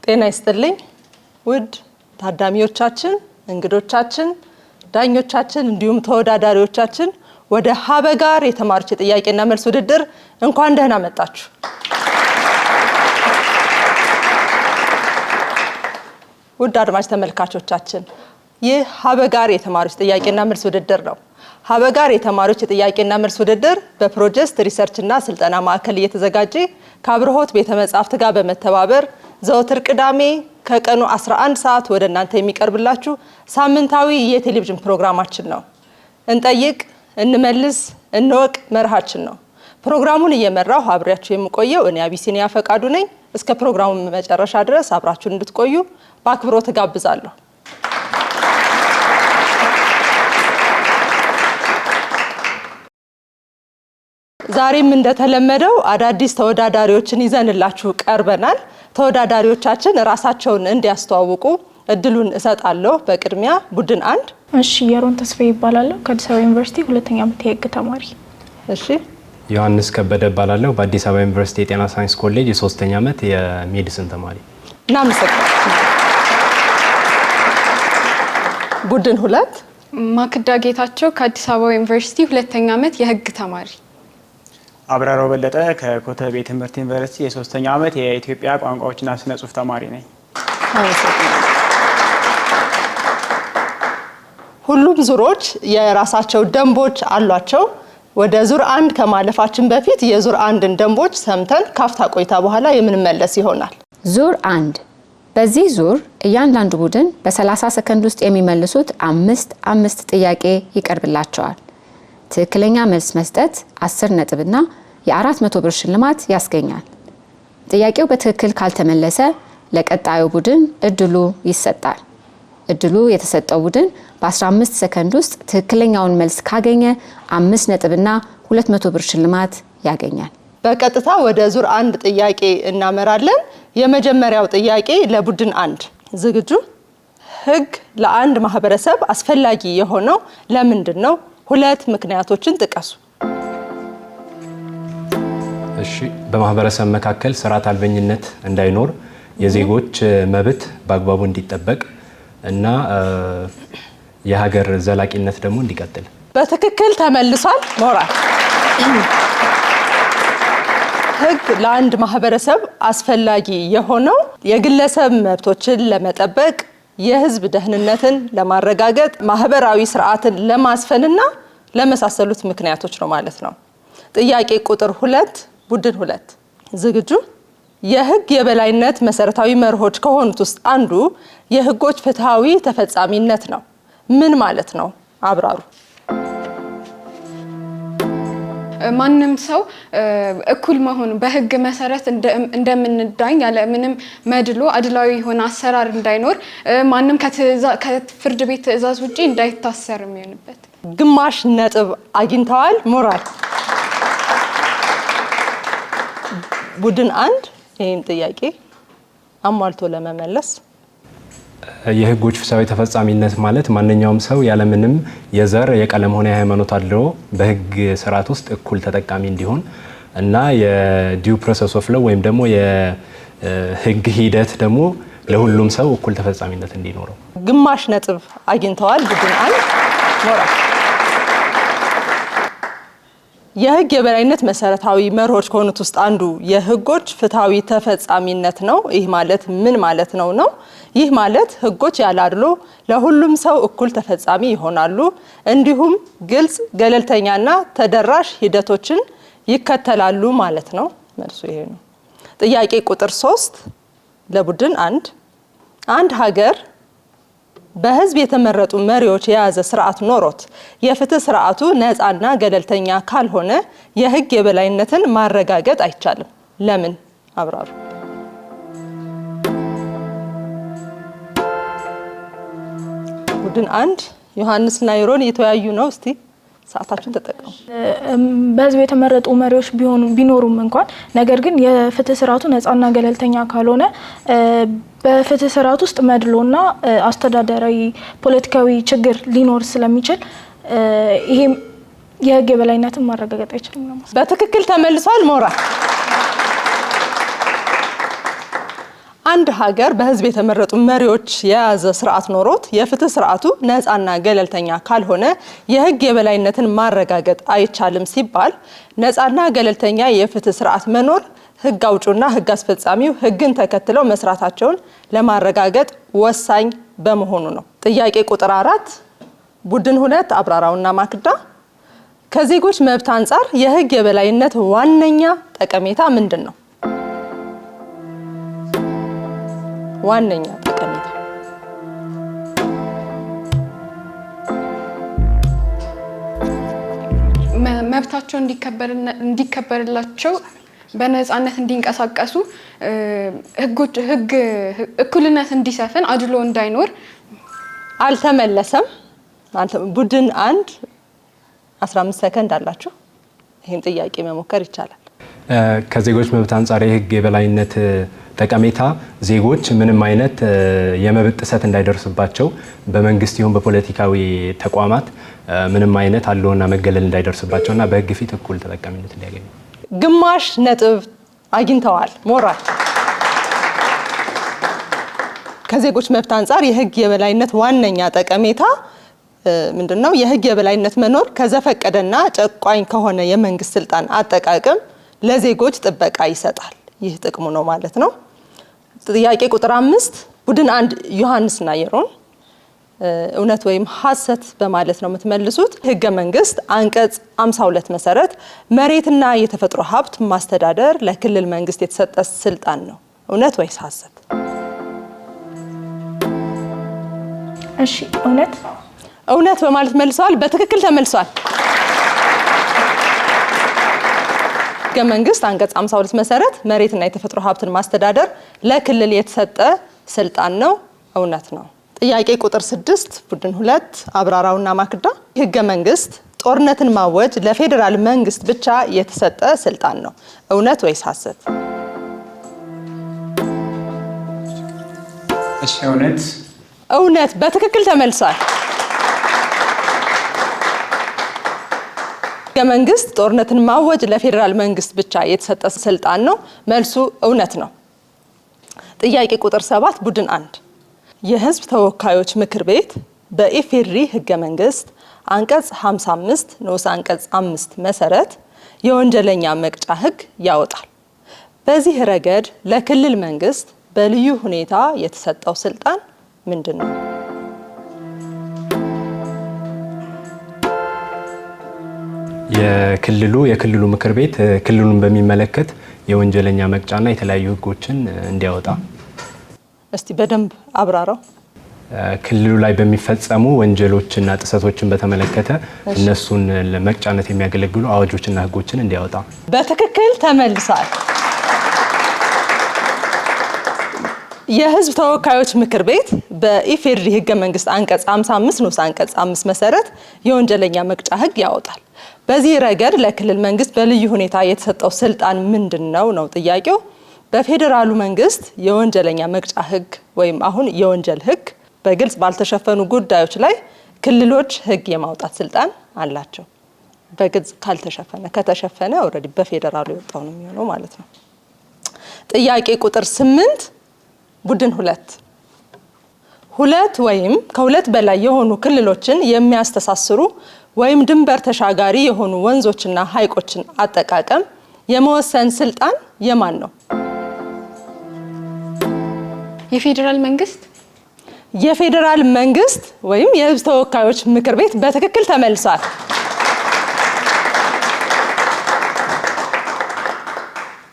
ጤና ይስጥልኝ ውድ ታዳሚዎቻችን እንግዶቻችን ዳኞቻችን እንዲሁም ተወዳዳሪዎቻችን ወደ ሀበጋር የተማሪዎች ጥያቄና መልስ ውድድር እንኳን ደህና መጣችሁ። ውድ አድማጭ ተመልካቾቻችን ይህ ሀበጋር የተማሪዎች ጥያቄና መልስ ውድድር ነው። ሀበጋር የተማሪዎች ጥያቄና መልስ ውድድር በፕሮጀክት ሪሰርችና ስልጠና ማዕከል እየተዘጋጀ ከአብርሆት ቤተ መጻሕፍት ጋር በመተባበር ዘወትር ቅዳሜ ከቀኑ 11 ሰዓት ወደ እናንተ የሚቀርብላችሁ ሳምንታዊ የቴሌቪዥን ፕሮግራማችን ነው። እንጠይቅ እንመልስ እንወቅ መርሃችን ነው። ፕሮግራሙን እየመራው አብሬያችሁ የምቆየው እኔ አቢሲኒያ ፈቃዱ ነኝ። እስከ ፕሮግራሙ መጨረሻ ድረስ አብራችሁን እንድትቆዩ በአክብሮት ጋብዛለሁ። ዛሬም እንደተለመደው አዳዲስ ተወዳዳሪዎችን ይዘንላችሁ ቀርበናል። ተወዳዳሪዎቻችን ራሳቸውን እንዲያስተዋውቁ እድሉን እሰጣለሁ። በቅድሚያ ቡድን 1። እሺ የሮን ተስፋዬ ይባላለሁ ከአዲስ አበባ ዩኒቨርሲቲ ሁለተኛ ዓመት የህግ ተማሪ። እሺ ዮሐንስ ከበደ ይባላለሁ በአዲስ አበባ ዩኒቨርሲቲ የጤና ሳይንስ ኮሌጅ የሶስተኛ ዓመት የሜዲሲን ተማሪ። እናመሰግናለን። ቡድን 2። ማክዳ ጌታቸው ከአዲስ አበባ ዩኒቨርሲቲ ሁለተኛ ዓመት የህግ ተማሪ። አብራራው በለጠ ከኮተቤ ትምህርት ዩኒቨርሲቲ የሶስተኛ ዓመት የኢትዮጵያ ቋንቋዎችና ስነ ጽሁፍ ተማሪ ነኝ። ሁሉም ዙሮች የራሳቸው ደንቦች አሏቸው። ወደ ዙር 1 ከማለፋችን በፊት የዙር 1ን ደንቦች ሰምተን ካፍታ ቆይታ በኋላ የምንመለስ ይሆናል። ዙር 1 በዚህ ዙር እያንዳንዱ ቡድን በ30 ሰከንድ ውስጥ የሚመልሱት 5 ጥያቄ ይቀርብላቸዋል። ትክክለኛ መልስ መስጠት 10 ነጥብና የ400 ብር ሽልማት ያስገኛል። ጥያቄው በትክክል ካልተመለሰ ለቀጣዩ ቡድን እድሉ ይሰጣል። እድሉ የተሰጠው ቡድን በ15 ሰከንድ ውስጥ ትክክለኛውን መልስ ካገኘ 5 ነጥብና 200 ብር ሽልማት ያገኛል። በቀጥታ ወደ ዙር 1 ጥያቄ እናመራለን። የመጀመሪያው ጥያቄ ለቡድን 1 ዝግጁ? ህግ ለአንድ ማህበረሰብ አስፈላጊ የሆነው ለምንድን ነው? 2 ምክንያቶችን ጥቀሱ። እሺ በማህበረሰብ መካከል ስርዓት አልበኝነት እንዳይኖር የዜጎች መብት በአግባቡ እንዲጠበቅ እና የሀገር ዘላቂነት ደግሞ እንዲቀጥል። በትክክል ተመልሷል። ሞራል ህግ ለአንድ ማህበረሰብ አስፈላጊ የሆነው የግለሰብ መብቶችን ለመጠበቅ የህዝብ ደህንነትን ለማረጋገጥ ማህበራዊ ስርዓትን ለማስፈንና ለመሳሰሉት ምክንያቶች ነው ማለት ነው። ጥያቄ ቁጥር 2 ቡድን 2 ዝግጁ? የህግ የበላይነት መሰረታዊ መርሆች ከሆኑት ውስጥ አንዱ የህጎች ፍትሃዊ ተፈጻሚነት ነው። ምን ማለት ነው? አብራሩ። ማንም ሰው እኩል መሆኑ በህግ መሰረት እንደምንዳኝ ያለ ምንም መድሎ አድላዊ የሆነ አሰራር እንዳይኖር ማንም ከፍርድ ቤት ትዕዛዝ ውጪ እንዳይታሰር የሚሆንበት። ግማሽ ነጥብ አግኝተዋል። ሞራል ቡድን 1 ይህን ጥያቄ አሟልቶ ለመመለስ የህጎች ፍትሃዊ ተፈጻሚነት ማለት ማንኛውም ሰው ያለምንም የዘር የቀለም ሆነ የሃይማኖት አድሎ በህግ ስርዓት ውስጥ እኩል ተጠቃሚ እንዲሆን እና የዲው ፕሮሰስ ኦፍ ሎው ወይም ደግሞ የህግ ሂደት ደግሞ ለሁሉም ሰው እኩል ተፈጻሚነት እንዲኖረው። ግማሽ ነጥብ አግኝተዋል ቡድን 1 ሞራል። የህግ የበላይነት መሰረታዊ መርሆች ከሆኑት ውስጥ አንዱ የህጎች ፍትሃዊ ተፈጻሚነት ነው። ይህ ማለት ምን ማለት ነው? ይህ ማለት ህጎች ያለ አድሎ ለሁሉም ሰው እኩል ተፈጻሚ ይሆናሉ፣ እንዲሁም ግልጽ ገለልተኛና ተደራሽ ሂደቶችን ይከተላሉ ማለት ነው። መልሱ ይሄ ነው። ጥያቄ ቁጥር 3 ለቡድን 1 አንድ ሀገር በህዝብ የተመረጡ መሪዎች የያዘ ስርዓት ኖሮት የፍትህ ስርዓቱ ነፃና ገለልተኛ ካልሆነ የህግ የበላይነትን ማረጋገጥ አይቻልም። ለምን? አብራሩ። ቡድን 1 ዮሐንስ እና ይሮን እየተወያዩ ነው። እስቲ ሰዓታችሁን ተጠቀሙ። በህዝብ የተመረጡ መሪዎች ቢኖሩም እንኳን ነገር ግን የፍትህ ስርዓቱ ነፃና ገለልተኛ ካልሆነ በፍትህ ስርዓት ውስጥ መድሎና አስተዳደራዊ ፖለቲካዊ ችግር ሊኖር ስለሚችል ይሄም የህግ የበላይነትን ማረጋገጥ አይችልም ነው። በትክክል ተመልሷል። ሞራል አንድ ሀገር በህዝብ የተመረጡ መሪዎች የያዘ ስርዓት ኖሮት የፍትህ ስርዓቱ ነፃና ገለልተኛ ካልሆነ የህግ የበላይነትን ማረጋገጥ አይቻልም ሲባል ነፃና ገለልተኛ የፍትህ ስርዓት መኖር ህግ አውጪውና ህግ አስፈጻሚው ህግን ተከትለው መስራታቸውን ለማረጋገጥ ወሳኝ በመሆኑ ነው። ጥያቄ ቁጥር 4 ቡድን 2 አብራራውና ማክዳ ከዜጎች መብት አንጻር የህግ የበላይነት ዋነኛ ጠቀሜታ ምንድን ነው? ዋነኛ ጠቀሜታ መብታቸው እንዲከበርላቸው በነፃነት እንዲንቀሳቀሱ ህግ እኩልነት እንዲሰፍን አድሎ እንዳይኖር። አልተመለሰም። ቡድን 1 15 ሰከንድ አላችሁ። ይሄን ጥያቄ መሞከር ይቻላል። ከዜጎች መብት አንጻር የህግ የበላይነት ጠቀሜታ ዜጎች ምንም አይነት የመብት ጥሰት እንዳይደርስባቸው በመንግስት ይሁን በፖለቲካዊ ተቋማት ምንም አይነት አለውና መገለል እንዳይደርስባቸውና በህግ ፊት እኩል ተጠቃሚነት እንዲያገኙ። ግማሽ ነጥብ አግኝተዋል። ሞራል ከዜጎች መብት አንጻር የህግ የበላይነት ዋነኛ ጠቀሜታ ምንድነው? የህግ የበላይነት መኖር ከዘፈቀደና ጨቋኝ ከሆነ የመንግስት ስልጣን አጠቃቀም ለዜጎች ጥበቃ ይሰጣል። ይህ ጥቅሙ ነው ማለት ነው። ጥያቄ ቁጥር 5 ቡድን 1 ዮሐንስና የሮን እውነት ወይም ሐሰት በማለት ነው የምትመልሱት። ህገ መንግስት አንቀጽ 52 መሰረት መሬትና የተፈጥሮ ሀብት ማስተዳደር ለክልል መንግስት የተሰጠ ስልጣን ነው። እውነት ወይስ ሐሰት? እሺ እውነት። እውነት በማለት መልሰዋል። በትክክል ተመልሷል። ህገ መንግስት አንቀጽ 52 መሰረት መሬትና የተፈጥሮ ሀብትን ማስተዳደር ለክልል የተሰጠ ስልጣን ነው። እውነት ነው። ጥያቄ ቁጥር 6 ቡድን 2 አብራራውና ማክዳ ህገ መንግስት ጦርነትን ማወጅ ለፌዴራል መንግስት ብቻ የተሰጠ ስልጣን ነው። እውነት ወይስ ሐሰት? እሺ እውነት። እውነት በትክክል ተመልሷል። ህገ መንግስት ጦርነትን ማወጅ ለፌዴራል መንግስት ብቻ የተሰጠ ስልጣን ነው። መልሱ እውነት ነው። ጥያቄ ቁጥር 7 ቡድን 1 የህዝብ ተወካዮች ምክር ቤት በኢፌዴሪ ህገ መንግስት አንቀጽ 55 ንዑስ አንቀጽ 5 መሰረት የወንጀለኛ መቅጫ ህግ ያወጣል። በዚህ ረገድ ለክልል መንግስት በልዩ ሁኔታ የተሰጠው ስልጣን ምንድን ነው? የክልሉ ምክር ቤት ክልሉን በሚመለከት የወንጀለኛ መቅጫና የተለያዩ ህጎችን እንዲያወጣ። እስቲ በደንብ አብራራው። ክልሉ ላይ በሚፈጸሙ ወንጀሎችና ጥሰቶችን በተመለከተ እነሱን ለመቅጫነት የሚያገለግሉ አዋጆችና ህጎችን እንዲያወጣ። በትክክል ተመልሷል። የህዝብ ተወካዮች ምክር ቤት በኢፌዴሪ ህገ መንግስት አንቀጽ 55 ንዑስ አንቀጽ 5 መሰረት የወንጀለኛ መቅጫ ህግ ያወጣል። በዚህ ረገድ ለክልል መንግስት በልዩ ሁኔታ የተሰጠው ስልጣን ምንድነው ነው ጥያቄው። በፌዴራሉ መንግስት የወንጀለኛ መቅጫ ህግ ወይም አሁን የወንጀል ህግ በግልጽ ባልተሸፈኑ ጉዳዮች ላይ ክልሎች ህግ የማውጣት ስልጣን አላቸው። በግልጽ ካልተሸፈነ፣ ከተሸፈነ ኦልሬዲ በፌዴራሉ የወጣው ነው የሚሆነው ማለት ነው። ጥያቄ ቁጥር 8 ቡድን 2 ወይም ከሁለት በላይ የሆኑ ክልሎችን የሚያስተሳስሩ ወይም ድንበር ተሻጋሪ የሆኑ ወንዞችና ሐይቆችን አጠቃቀም የመወሰን ስልጣን የማን ነው? የፌዴራል መንግስት። የፌዴራል መንግስት ወይም የህዝብ ተወካዮች ምክር ቤት በትክክል ተመልሷል።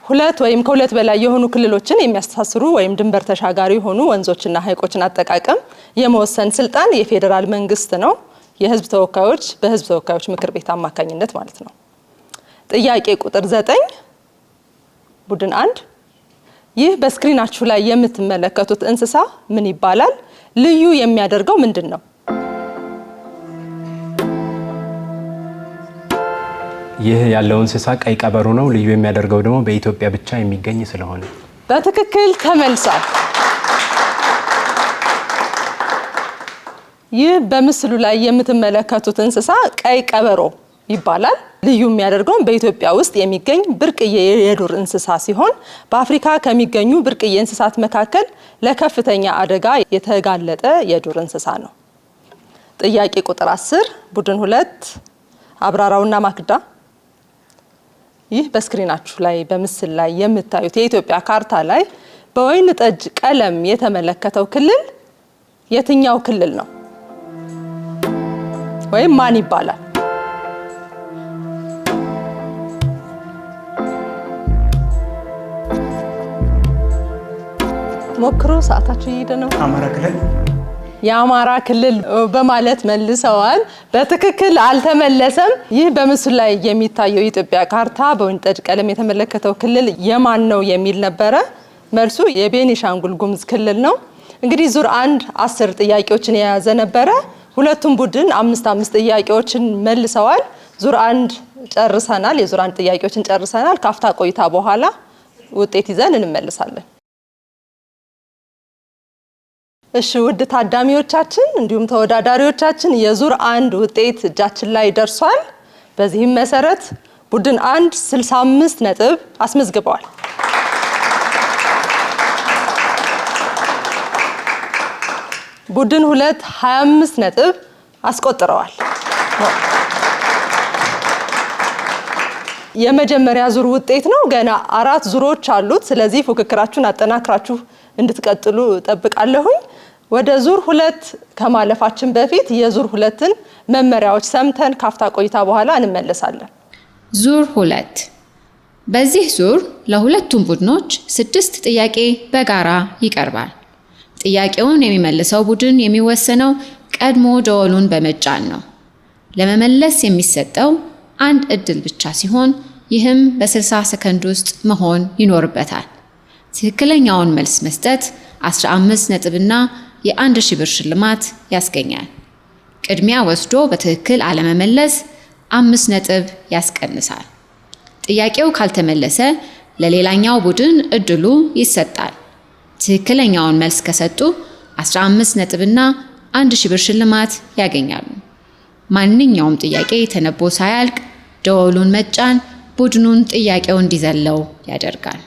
ሁለት ወይም ከሁለት በላይ የሆኑ ክልሎችን የሚያስተሳስሩ ወይም ድንበር ተሻጋሪ የሆኑ ወንዞችና ሐይቆችን አጠቃቀም የመወሰን ስልጣን የፌዴራል መንግስት ነው። የህዝብ ተወካዮች በህዝብ ተወካዮች ምክር ቤት አማካኝነት ማለት ነው። ጥያቄ ቁጥር 9 ቡድን 1 ይህ በስክሪናችሁ ላይ የምትመለከቱት እንስሳ ምን ይባላል? ልዩ የሚያደርገው ምንድን ነው? ይህ ያለው እንስሳ ቀይ ቀበሮ ነው። ልዩ የሚያደርገው ደግሞ በኢትዮጵያ ብቻ የሚገኝ ስለሆነ። በትክክል ተመልሷል። ይህ በምስሉ ላይ የምትመለከቱት እንስሳ ቀይ ቀበሮ ይባላል። ልዩ የሚያደርገው በኢትዮጵያ ውስጥ የሚገኝ ብርቅዬ የዱር እንስሳ ሲሆን በአፍሪካ ከሚገኙ ብርቅዬ እንስሳት መካከል ለከፍተኛ አደጋ የተጋለጠ የዱር እንስሳ ነው። ጥያቄ ቁጥር 10 ቡድን 2 አብራራውና ማክዳ። ይህ በስክሪናችሁ ላይ በምስል ላይ የምታዩት የኢትዮጵያ ካርታ ላይ በወይን ጠጅ ቀለም የተመለከተው ክልል የትኛው ክልል ነው? ወይም ማን ይባላል? ሞክሩ፣ ሰዓታችሁ እየሄደ ነው። አማራ ክልል። የአማራ ክልል በማለት መልሰዋል። በትክክል አልተመለሰም። ይህ በምስሉ ላይ የሚታየው የኢትዮጵያ ካርታ በወይን ጠጅ ቀለም የተመለከተው ክልል የማን ነው የሚል ነበረ። መልሱ የቤኒሻንጉል ጉሙዝ ክልል ነው። እንግዲህ ዙር 1 10 ጥያቄዎችን የያዘ ነበረ። ሁለቱም ቡድን 5 ጥያቄዎችን መልሰዋል። ዙር 1 ጨርሰናል። የዙር 1 ጥያቄዎችን ጨርሰናል። ካፍታ ቆይታ በኋላ ውጤት ይዘን እንመለሳለን። እሺ ውድ ታዳሚዎቻችን እንዲሁም ተወዳዳሪዎቻችን የዙር 1 ውጤት እጃችን ላይ ደርሷል። በዚህም መሰረት ቡድን 1 65 ነጥብ አስመዝግበዋል። ቡድን 2 25 ነጥብ አስቆጥረዋል። የመጀመሪያ ዙር ውጤት ነው። ገና 4 ዙሮች አሉት። ስለዚህ ፉክክራችሁን አጠናክራችሁ እንድትቀጥሉ ጠብቃለሁኝ። ወደ ዙር 2 ከማለፋችን በፊት የዙር 2ን መመሪያዎች ሰምተን ካፍታ ቆይታ በኋላ እንመለሳለን። ዙር 2 በዚህ ዙር ለሁለቱም ቡድኖች 6 ጥያቄ በጋራ ይቀርባል። ጥያቄውን የሚመልሰው ቡድን የሚወሰነው ቀድሞ ደወሉን በመጫን ነው። ለመመለስ የሚሰጠው አንድ እድል ብቻ ሲሆን ይህም በ60 ሰከንድ ውስጥ መሆን ይኖርበታል። ትክክለኛውን መልስ መስጠት 15 ነጥብና የ1000 ብር ሽልማት ያስገኛል። ቅድሚያ ወስዶ በትክክል አለመመለስ 5 ነጥብ ያስቀንሳል። ጥያቄው ካልተመለሰ ለሌላኛው ቡድን እድሉ ይሰጣል። ትክክለኛውን መልስ ከሰጡ 15 ነጥብና 1000 ብር ሽልማት ያገኛሉ። ማንኛውም ጥያቄ ተነቦ ሳያልቅ ደወሉን መጫን ቡድኑን ጥያቄው እንዲዘለው ያደርጋል።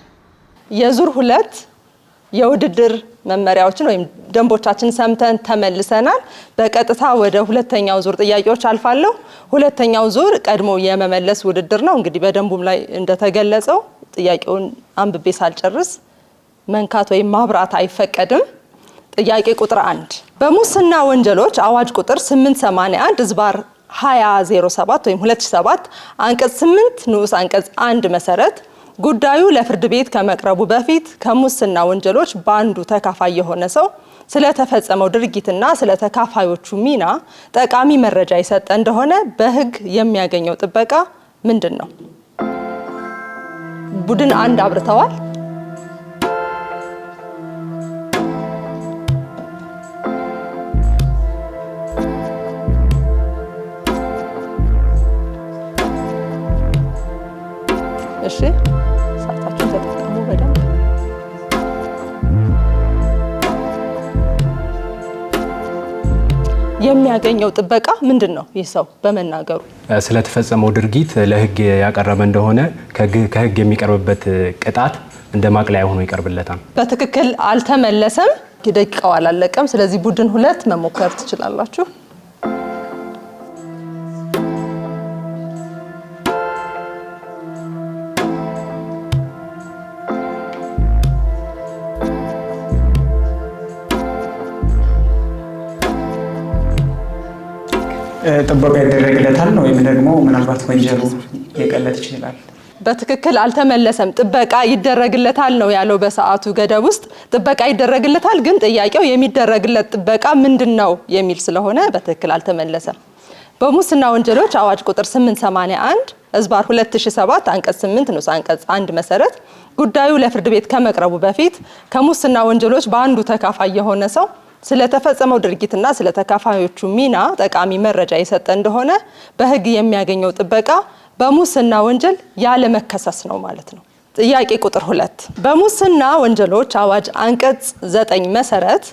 የዙር 2 የውድድር መመሪያዎችን ወይም ደንቦቻችን ሰምተን ተመልሰናል። በቀጥታ ወደ ሁለተኛው ዙር ጥያቄዎች አልፋለሁ። ሁለተኛው ዙር ቀድሞ የመመለስ ውድድር ነው። እንግዲህ በደንቡም ላይ እንደተገለጸው ጥያቄውን አንብቤ ሳልጨርስ መንካት ወይም ማብራት አይፈቀድም። ጥያቄ ቁጥር 1 በሙስና ወንጀሎች አዋጅ ቁጥር 881 ዝባር 2007 ወይም 2007 አንቀጽ 8 ንዑስ አንቀጽ 1 መሰረት ጉዳዩ ለፍርድ ቤት ከመቅረቡ በፊት ከሙስና ወንጀሎች በአንዱ ተካፋይ የሆነ ሰው ስለተፈጸመው ድርጊትና ስለተካፋዮቹ ሚና ጠቃሚ መረጃ የሰጠ እንደሆነ በሕግ የሚያገኘው ጥበቃ ምንድን ነው? ቡድን 1 አብርተዋል። እሺ ሰዓታችሁን ተጠቀሙ በደንብ። የሚያገኘው ጥበቃ ምንድን ነው? ይህ ሰው በመናገሩ ስለተፈጸመው ድርጊት ለህግ ያቀረበ እንደሆነ ከህግ የሚቀርብበት ቅጣት እንደ ማቅለያ ሆኖ ይቀርብለታል። በትክክል አልተመለሰም። ደቂቃው አላለቀም። ስለዚህ ቡድን 2 መሞከር ትችላላችሁ። ጥበቃ ይደረግለታል ነው ወይም ደግሞ ምናልባት ወንጀሉ ሊቀለት ይችላል? በትክክል አልተመለሰም። ጥበቃ ይደረግለታል ነው ያለው። በሰዓቱ ገደብ ውስጥ ጥበቃ ይደረግለታል፣ ግን ጥያቄው የሚደረግለት ጥበቃ ምንድነው የሚል ስለሆነ በትክክል አልተመለሰም። በሙስና ወንጀሎች አዋጅ ቁጥር 881 ዝባር 2007 አንቀጽ 8 ንዑስ አንቀጽ 1 መሰረት ጉዳዩ ለፍርድ ቤት ከመቅረቡ በፊት ከሙስና ወንጀሎች በአንዱ ተካፋይ የሆነ ሰው ስለተፈጸመው ድርጊትና ስለተካፋዮቹ ሚና ጠቃሚ መረጃ የሰጠ እንደሆነ በሕግ የሚያገኘው ጥበቃ በሙስና ወንጀል ያለ መከሰስ ነው ማለት ነው። ጥያቄ ቁጥር 2 በሙስና ወንጀሎች አዋጅ አንቀጽ 9 መሰረት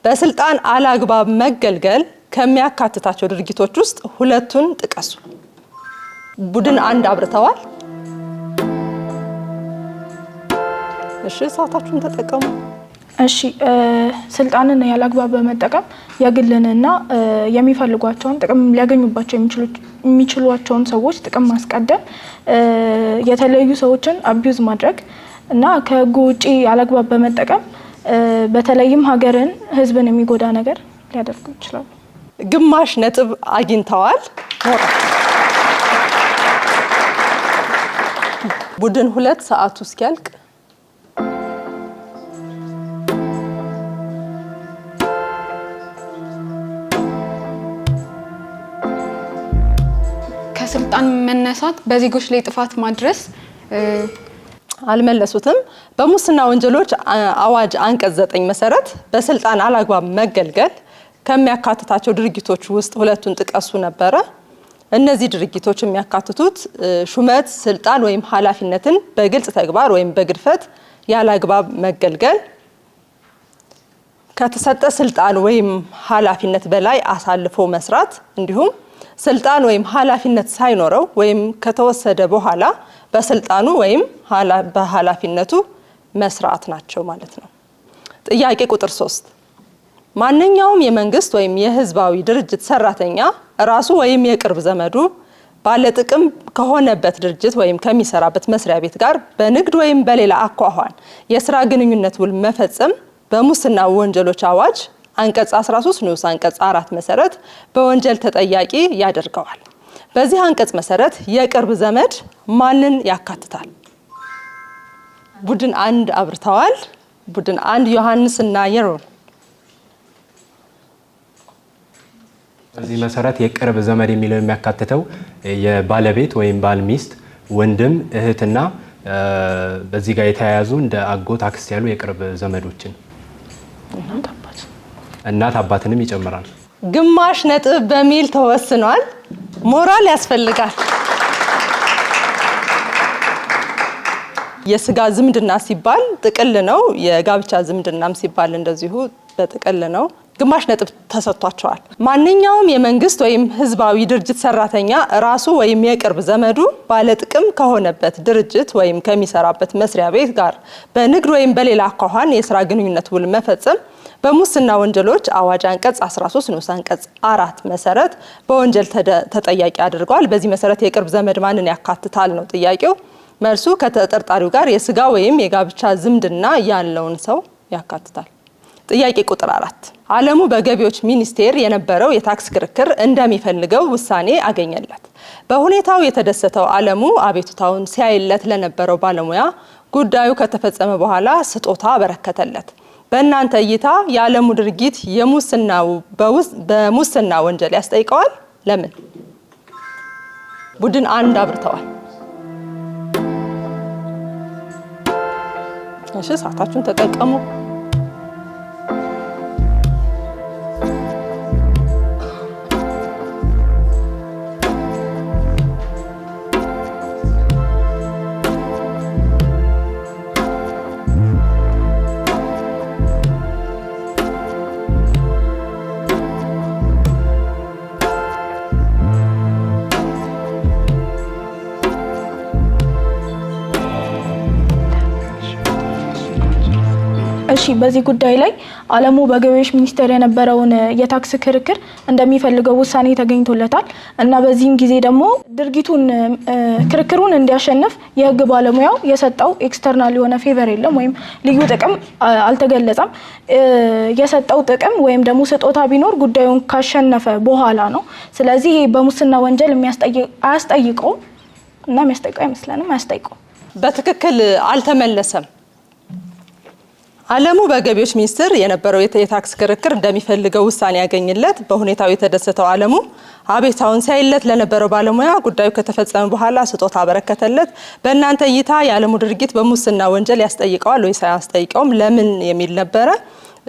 በስልጣን አላግባብ መገልገል ከሚያካትታቸው ድርጊቶች ውስጥ ሁለቱን ጥቀሱ። ቡድን አንድ አብርተዋል። እሺ ሰዓታችሁን ተጠቀሙ። እሺ ስልጣንን ያላግባብ በመጠቀም የግልንና የሚፈልጓቸውን ጥቅም ሊያገኙባቸው የሚችሏቸውን ሰዎች ጥቅም ማስቀደም፣ የተለያዩ ሰዎችን አቢዩዝ ማድረግ እና ከህግ ውጪ ያላግባብ በመጠቀም በተለይም ሀገርን፣ ህዝብን የሚጎዳ ነገር ሊያደርጉ ይችላሉ። ግማሽ ነጥብ አግኝተዋል። ቡድን 2 ሰዓቱ እስኪያልቅ ከስልጣን መነሳት፣ በዜጎች ላይ ጥፋት ማድረስ አልመለሱትም። በሙስና ወንጀሎች አዋጅ አንቀጽ 9 መሰረት በስልጣን አላግባብ መገልገል ከሚያካትታቸው ድርጊቶች ውስጥ ሁለቱን ጥቀሱ ነበረ። እነዚህ ድርጊቶች የሚያካትቱት ሹመት፣ ስልጣን ወይም ኃላፊነትን በግልጽ ተግባር ወይም በግድፈት ያላግባብ መገልገል፣ ከተሰጠ ስልጣን ወይም ኃላፊነት በላይ አሳልፎ መስራት፣ እንዲሁም ስልጣን ወይም ኃላፊነት ሳይኖረው ወይም ከተወሰደ በኋላ በስልጣኑ ወይም በኃላፊነቱ መስራት ናቸው ማለት ነው። ጥያቄ ቁጥር 3 ማንኛውም የመንግስት ወይም የህዝባዊ ድርጅት ሰራተኛ ራሱ ወይም የቅርብ ዘመዱ ባለጥቅም ከሆነበት ድርጅት ወይም ከሚሰራበት መስሪያ ቤት ጋር በንግድ ወይም በሌላ አኳኋን የስራ ግንኙነት ውል መፈጸም በሙስና ወንጀሎች አዋጅ አንቀጽ 13 ንዑስ አንቀጽ 4 መሰረት በወንጀል ተጠያቂ ያደርገዋል። በዚህ አንቀጽ መሰረት የቅርብ ዘመድ ማንን ያካትታል? ቡድን 1 አብርተዋል። ቡድን 1 ዮሐንስ እና የሮን። በዚህ መሰረት የቅርብ ዘመድ የሚለው የሚያካትተው የባለቤት ወይም ባል፣ ሚስት፣ ወንድም፣ እህትና በዚህ ጋር የተያያዙ እንደ አጎት፣ አክስት ያሉ የቅርብ ዘመዶችን እናት አባትንም ይጨምራል። ግማሽ ነጥብ በሚል ተወስኗል። ሞራል ያስፈልጋል። የስጋ ዝምድና ሲባል ጥቅል ነው። የጋብቻ ዝምድናም ሲባል እንደዚሁ በጥቅል ነው። ግማሽ ነጥብ ተሰጥቷቸዋል። ማንኛውም የመንግስት ወይም ህዝባዊ ድርጅት ሰራተኛ ራሱ ወይም የቅርብ ዘመዱ ባለጥቅም ከሆነበት ድርጅት ወይም ከሚሰራበት መስሪያ ቤት ጋር በንግድ ወይም በሌላ አኳኋን የስራ ግንኙነት ውል መፈጸም በሙስና ወንጀሎች አዋጅ አንቀጽ 13 ንዑስ አንቀጽ 4 መሰረት በወንጀል ተጠያቂ አድርገዋል። በዚህ መሰረት የቅርብ ዘመድ ማንን ያካትታል ነው ጥያቄው። መልሱ ከተጠርጣሪው ጋር የስጋ ወይም የጋብቻ ዝምድና ያለውን ሰው ያካትታል። ጥያቄ ቁጥር 4 አለሙ በገቢዎች ሚኒስቴር የነበረው የታክስ ክርክር እንደሚፈልገው ውሳኔ አገኘለት። በሁኔታው የተደሰተው አለሙ አቤቱታውን ሲያይለት ለነበረው ባለሙያ ጉዳዩ ከተፈጸመ በኋላ ስጦታ አበረከተለት። በእናንተ እይታ የአለሙ ድርጊት በሙስና ወንጀል ያስጠይቀዋል? ለምን? ቡድን 1 አብርተዋል። እሺ ሰዓታችሁን ተጠቀሙ። እሺ በዚህ ጉዳይ ላይ አለሙ በገቢዎች ሚኒስቴር የነበረውን የታክስ ክርክር እንደሚፈልገው ውሳኔ ተገኝቶለታል እና በዚህም ጊዜ ደግሞ ክርክሩን እንዲያሸንፍ የህግ ባለሙያው የሰጠው ኤክስተርናል የሆነ ፌቨር የለም ወይም ልዩ ጥቅም አልተገለጸም። የሰጠው ጥቅም ወይም ደግሞ ስጦታ ቢኖር ጉዳዩን ካሸነፈ በኋላ ነው። ስለዚህ በሙስና ወንጀል አያስጠይቀውም እና የሚያስጠይቀው አይመስለንም። አያስጠይቀውም። በትክክል አልተመለሰም። አለሙ በገቢዎች ሚኒስቴር የነበረው የታክስ ክርክር እንደሚፈልገው ውሳኔ ያገኝለት። በሁኔታው የተደሰተው አለሙ አቤቱታውን ሲያይለት ለነበረው ባለሙያ ጉዳዩ ከተፈጸመ በኋላ ስጦታ አበረከተለት። በእናንተ እይታ የአለሙ ድርጊት በሙስና ወንጀል ያስጠይቀዋል ወይስ አያስጠይቀውም? ለምን የሚል ነበረ።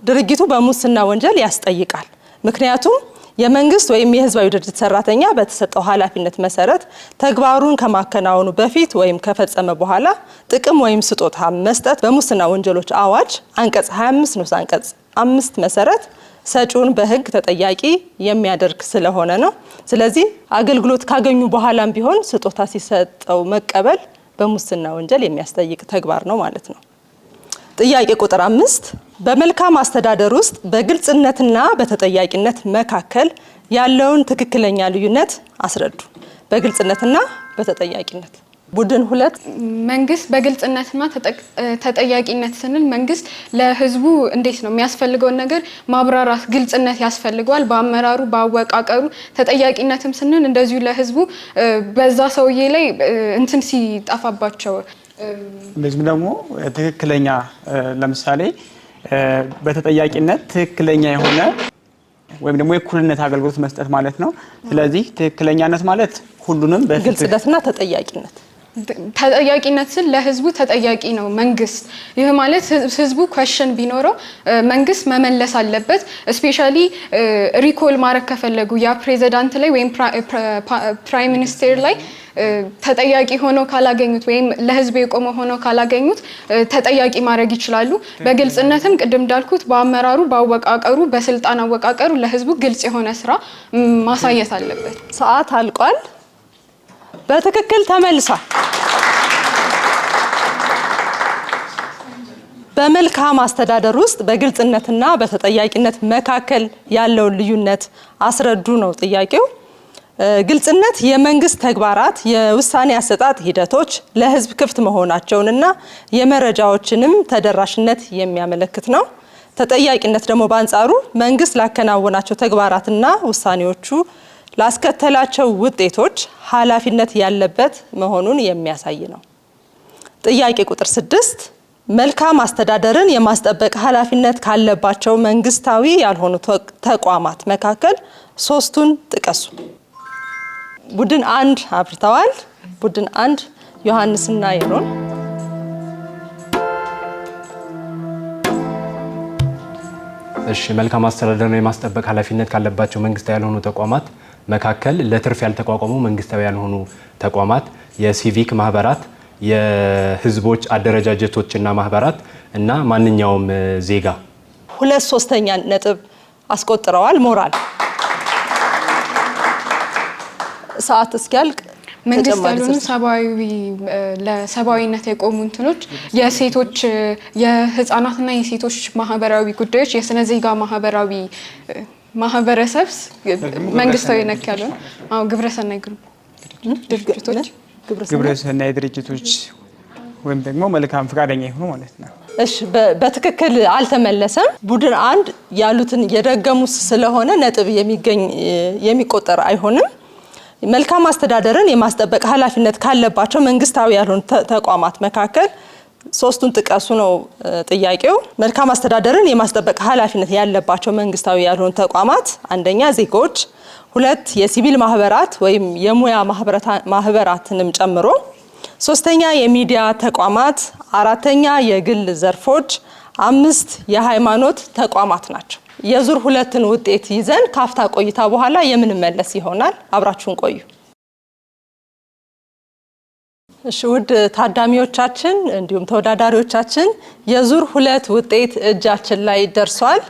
ድርጊቱ በሙስና ወንጀል ያስጠይቃል። ምክንያቱም የመንግስት ወይም የህዝባዊ ድርጅት ሰራተኛ በተሰጠው ኃላፊነት መሰረት ተግባሩን ከማከናወኑ በፊት ወይም ከፈጸመ በኋላ ጥቅም ወይም ስጦታ መስጠት በሙስና ወንጀሎች አዋጅ አንቀጽ 25 ንዑስ አንቀጽ 5 መሰረት ሰጪውን በህግ ተጠያቂ የሚያደርግ ስለሆነ ነው። ስለዚህ አገልግሎት ካገኙ በኋላም ቢሆን ስጦታ ሲሰጠው መቀበል በሙስና ወንጀል የሚያስጠይቅ ተግባር ነው ማለት ነው። ጥያቄ ቁጥር 5 በመልካም አስተዳደር ውስጥ በግልጽነትና በተጠያቂነት መካከል ያለውን ትክክለኛ ልዩነት አስረዱ። በግልጽነትና በተጠያቂነት። ቡድን 2 መንግስት በግልጽነትና ተጠያቂነት ስንል መንግስት ለህዝቡ እንዴት ነው የሚያስፈልገውን ነገር ማብራራት፣ ግልጽነት ያስፈልገዋል። በአመራሩ በአወቃቀሩ። ተጠያቂነትም ስንል እንደዚሁ ለህዝቡ በዛ ሰውዬ ላይ እንትን ሲጠፋባቸው እንደዚህም ደግሞ ትክክለኛ ለምሳሌ በተጠያቂነት ትክክለኛ የሆነ ወይም ደግሞ የእኩልነት አገልግሎት መስጠት ማለት ነው። ስለዚህ ትክክለኛነት ማለት ሁሉንም ግልጽነትና ተጠያቂነት። ተጠያቂነት ስል ለህዝቡ ተጠያቂ ነው መንግስት። ይህ ማለት ህዝቡ ኳስችን ቢኖረው መንግስት መመለስ አለበት። ስፔሻሊ ሪኮል ማድረግ ከፈለጉ ያ ፕሬዚዳንት ላይ ወይም ፕራይም ሚኒስቴር ላይ ተጠያቂ ሆኖ ካላገኙት ወይም ለህዝብ የቆመ ሆኖ ካላገኙት ተጠያቂ ማድረግ ይችላሉ። በግልጽነትም ቅድም እንዳልኩት በአመራሩ በአወቃቀሩ በስልጣን አወቃቀሩ ለህዝቡ ግልጽ የሆነ ስራ ማሳየት አለበት። ሰዓት አልቋል። በትክክል ተመልሷል። በመልካም አስተዳደር ውስጥ በግልጽነትና በተጠያቂነት መካከል ያለውን ልዩነት አስረዱ ነው ጥያቄው። ግልጽነት የመንግስት ተግባራት የውሳኔ አሰጣጥ ሂደቶች ለህዝብ ክፍት መሆናቸውንና የመረጃዎችንም ተደራሽነት የሚያመለክት ነው። ተጠያቂነት ደግሞ በአንጻሩ መንግስት ላከናወናቸው ተግባራትና ውሳኔዎቹ ላስከተላቸው ውጤቶች ኃላፊነት ያለበት መሆኑን የሚያሳይ ነው። ጥያቄ ቁጥር 6 መልካም አስተዳደርን የማስጠበቅ ኃላፊነት ካለባቸው መንግስታዊ ያልሆኑ ተቋማት መካከል 3ቱን ጥቀሱ። ቡድን 1 አብርተዋል። ቡድን 1 ዮሐንስና የሮን። እሺ፣ መልካም አስተዳደርን የማስጠበቅ ኃላፊነት ካለባቸው መንግስታዊ ያልሆኑ ተቋማት መካከል ለትርፍ ያልተቋቋሙ መንግስታዊ ያልሆኑ ተቋማት፣ የሲቪክ ማህበራት፣ የህዝቦች አደረጃጀቶችና ማህበራት እና ማንኛውም ዜጋ 2/3 ነጥብ አስቆጥረዋል። ሞራል ሰዓት እስኪያልቅ መንግስት ያልሆኑ ለሰብአዊነት የቆሙ እንትኖች የሴቶች የህፃናትና የሴቶች ማህበራዊ ጉዳዮች፣ የስነ ዜጋ ማህበረሰብ መንግስታዊ ነክ ያለው ግብረሰናይ ድርጅቶች ግብረሰናይ ድርጅቶች ወይም ደግሞ መልካም ፈቃደኛ ይሁኑ ማለት ነው። እሺ፣ በትክክል አልተመለሰም። ቡድን 1 ያሉትን የደገሙ ስለሆነ ነጥብ የሚቆጠር አይሆንም። መልካም አስተዳደርን የማስጠበቅ ኃላፊነት ካለባቸው መንግስታዊ ያልሆኑ ተቋማት መካከል 3ቱን ጥቀሱ ነው ጥያቄው። መልካም አስተዳደርን የማስጠበቅ ኃላፊነት ያለባቸው መንግስታዊ ያልሆኑ ተቋማት 1ኛ ዜጎች፣ 2 የሲቪል ማህበራት ወይም የሙያ ማህበራትንም ጨምሮ፣ 3ኛ የሚዲያ ተቋማት፣ 4ኛ የግል ዘርፎች፣ 5 የሃይማኖት ተቋማት ናቸው። የዙር 2ን ውጤት ይዘን ካፍታ ቆይታ በኋላ የምንመለስ ይሆናል። አብራችሁን ቆዩ። እሺ፣ ውድ ታዳሚዎቻችን እንዲሁም ተወዳዳሪዎቻችን የዙር 2 ውጤት እጃችን ላይ ደርሷል።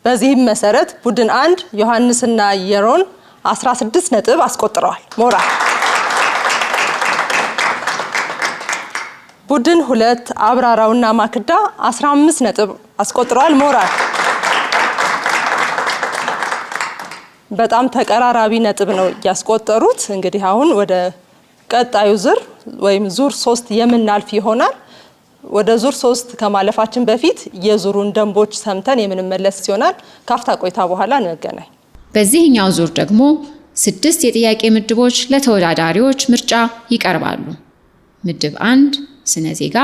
በዚህም መሰረት ቡድን 1 ዮሐንስና የሮን 16 ነጥብ አስቆጥረዋል። ሞራል። ቡድን 2 አብራራውና ማክዳ 15 ነጥብ አስቆጥረዋል። ሞራል። በጣም ተቀራራቢ ነጥብ ነው ያስቆጠሩት። እንግዲህ አሁን ወደ ቀጣዩ ዙር ወይም ዙር 3 የምናልፍ ይሆናል። ወደ ዙር 3 ከማለፋችን በፊት የዙሩን ደንቦች ሰምተን የምንመለስ ይሆናል። ካፍታ ቆይታ በኋላ እንገናኝ። በዚህኛው ዙር ደግሞ 6 የጥያቄ ምድቦች ለተወዳዳሪዎች ምርጫ ይቀርባሉ። ምድብ 1 ስነ ዜጋ፣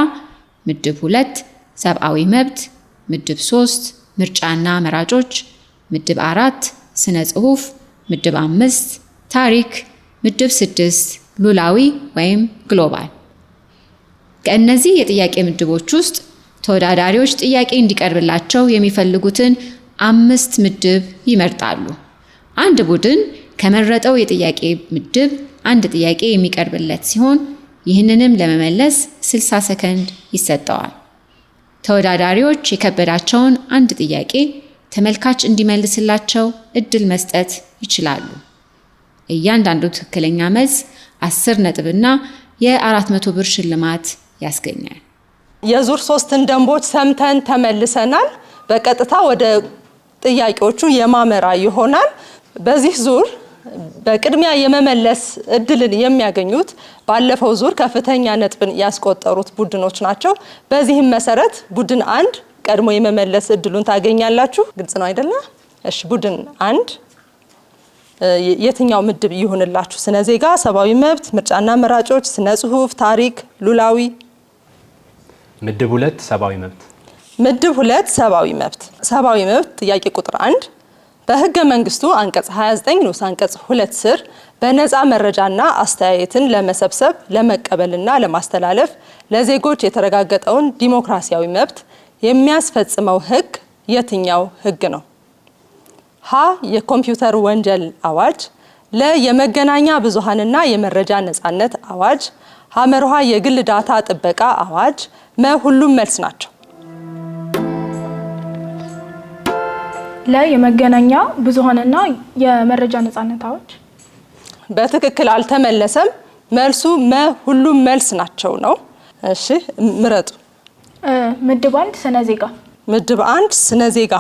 ምድብ 2 ሰብአዊ መብት፣ ምድብ 3 ምርጫና መራጮች፣ ምድብ 4 ስነ ጽሁፍ፣ ምድብ 5 ታሪክ፣ ምድብ 6 ሉላዊ ወይም ግሎባል። ከእነዚህ የጥያቄ ምድቦች ውስጥ ተወዳዳሪዎች ጥያቄ እንዲቀርብላቸው የሚፈልጉትን 5 ምድብ ይመርጣሉ። አንድ ቡድን ከመረጠው የጥያቄ ምድብ አንድ ጥያቄ የሚቀርብለት ሲሆን ይህንንም ለመመለስ 60 ሰከንድ ይሰጠዋል። ተወዳዳሪዎች የከበዳቸውን አንድ ጥያቄ ተመልካች እንዲመልስላቸው እድል መስጠት ይችላሉ። እያንዳንዱ ትክክለኛ መልስ 10 ነጥብና የ400 ብር ሽልማት ያስገኛል። የዙር 3ን ደንቦች ሰምተን ተመልሰናል። በቀጥታ ወደ ጥያቄዎቹ የማመራ ይሆናል። በዚህ ዙር በቅድሚያ የመመለስ እድልን የሚያገኙት ባለፈው ዙር ከፍተኛ ነጥብን ያስቆጠሩት ቡድኖች ናቸው። በዚህም መሰረት ቡድን 1 ቀድሞ የመመለስ እድሉን ታገኛላችሁ። ግልጽ ነው አይደለ? እሺ፣ ቡድን 1 የትኛው ምድብ ይሁንላችሁ? ስነ ዜጋ፣ ሰብአዊ መብት፣ ምርጫና መራጮች፣ ስነ ጽሁፍ፣ ታሪክ፣ ሉላዊ? ምድብ 2 ሰብአዊ መብት። ምድብ 2 ሰብአዊ መብት። ሰብአዊ መብት ጥያቄ ቁጥር 1 በህገ መንግስቱ አንቀጽ 29 ንዑስ አንቀጽ 2 ስር በነፃ መረጃና አስተያየትን ለመሰብሰብ ለመቀበልና ለማስተላለፍ ለዜጎች የተረጋገጠውን ዲሞክራሲያዊ መብት የሚያስፈጽመው ህግ የትኛው ህግ ነው? ሀ የኮምፒውተር ወንጀል አዋጅ፣ ለ የመገናኛ ብዙሃንና የመረጃ ነፃነት አዋጅ፣ ሐመርሃ የግል ዳታ ጥበቃ አዋጅ፣ መ ሁሉም መልስ ናቸው። ለ የመገናኛ ብዙሃንና የመረጃ ነፃነት አዋጅ በትክክል አልተመለሰም። መልሱ መ ሁሉም መልስ ናቸው ነው። እሺ ምረጡ። ምድብ 1 ስነ ዜጋ። ምድብ 1 ስነ ዜጋ።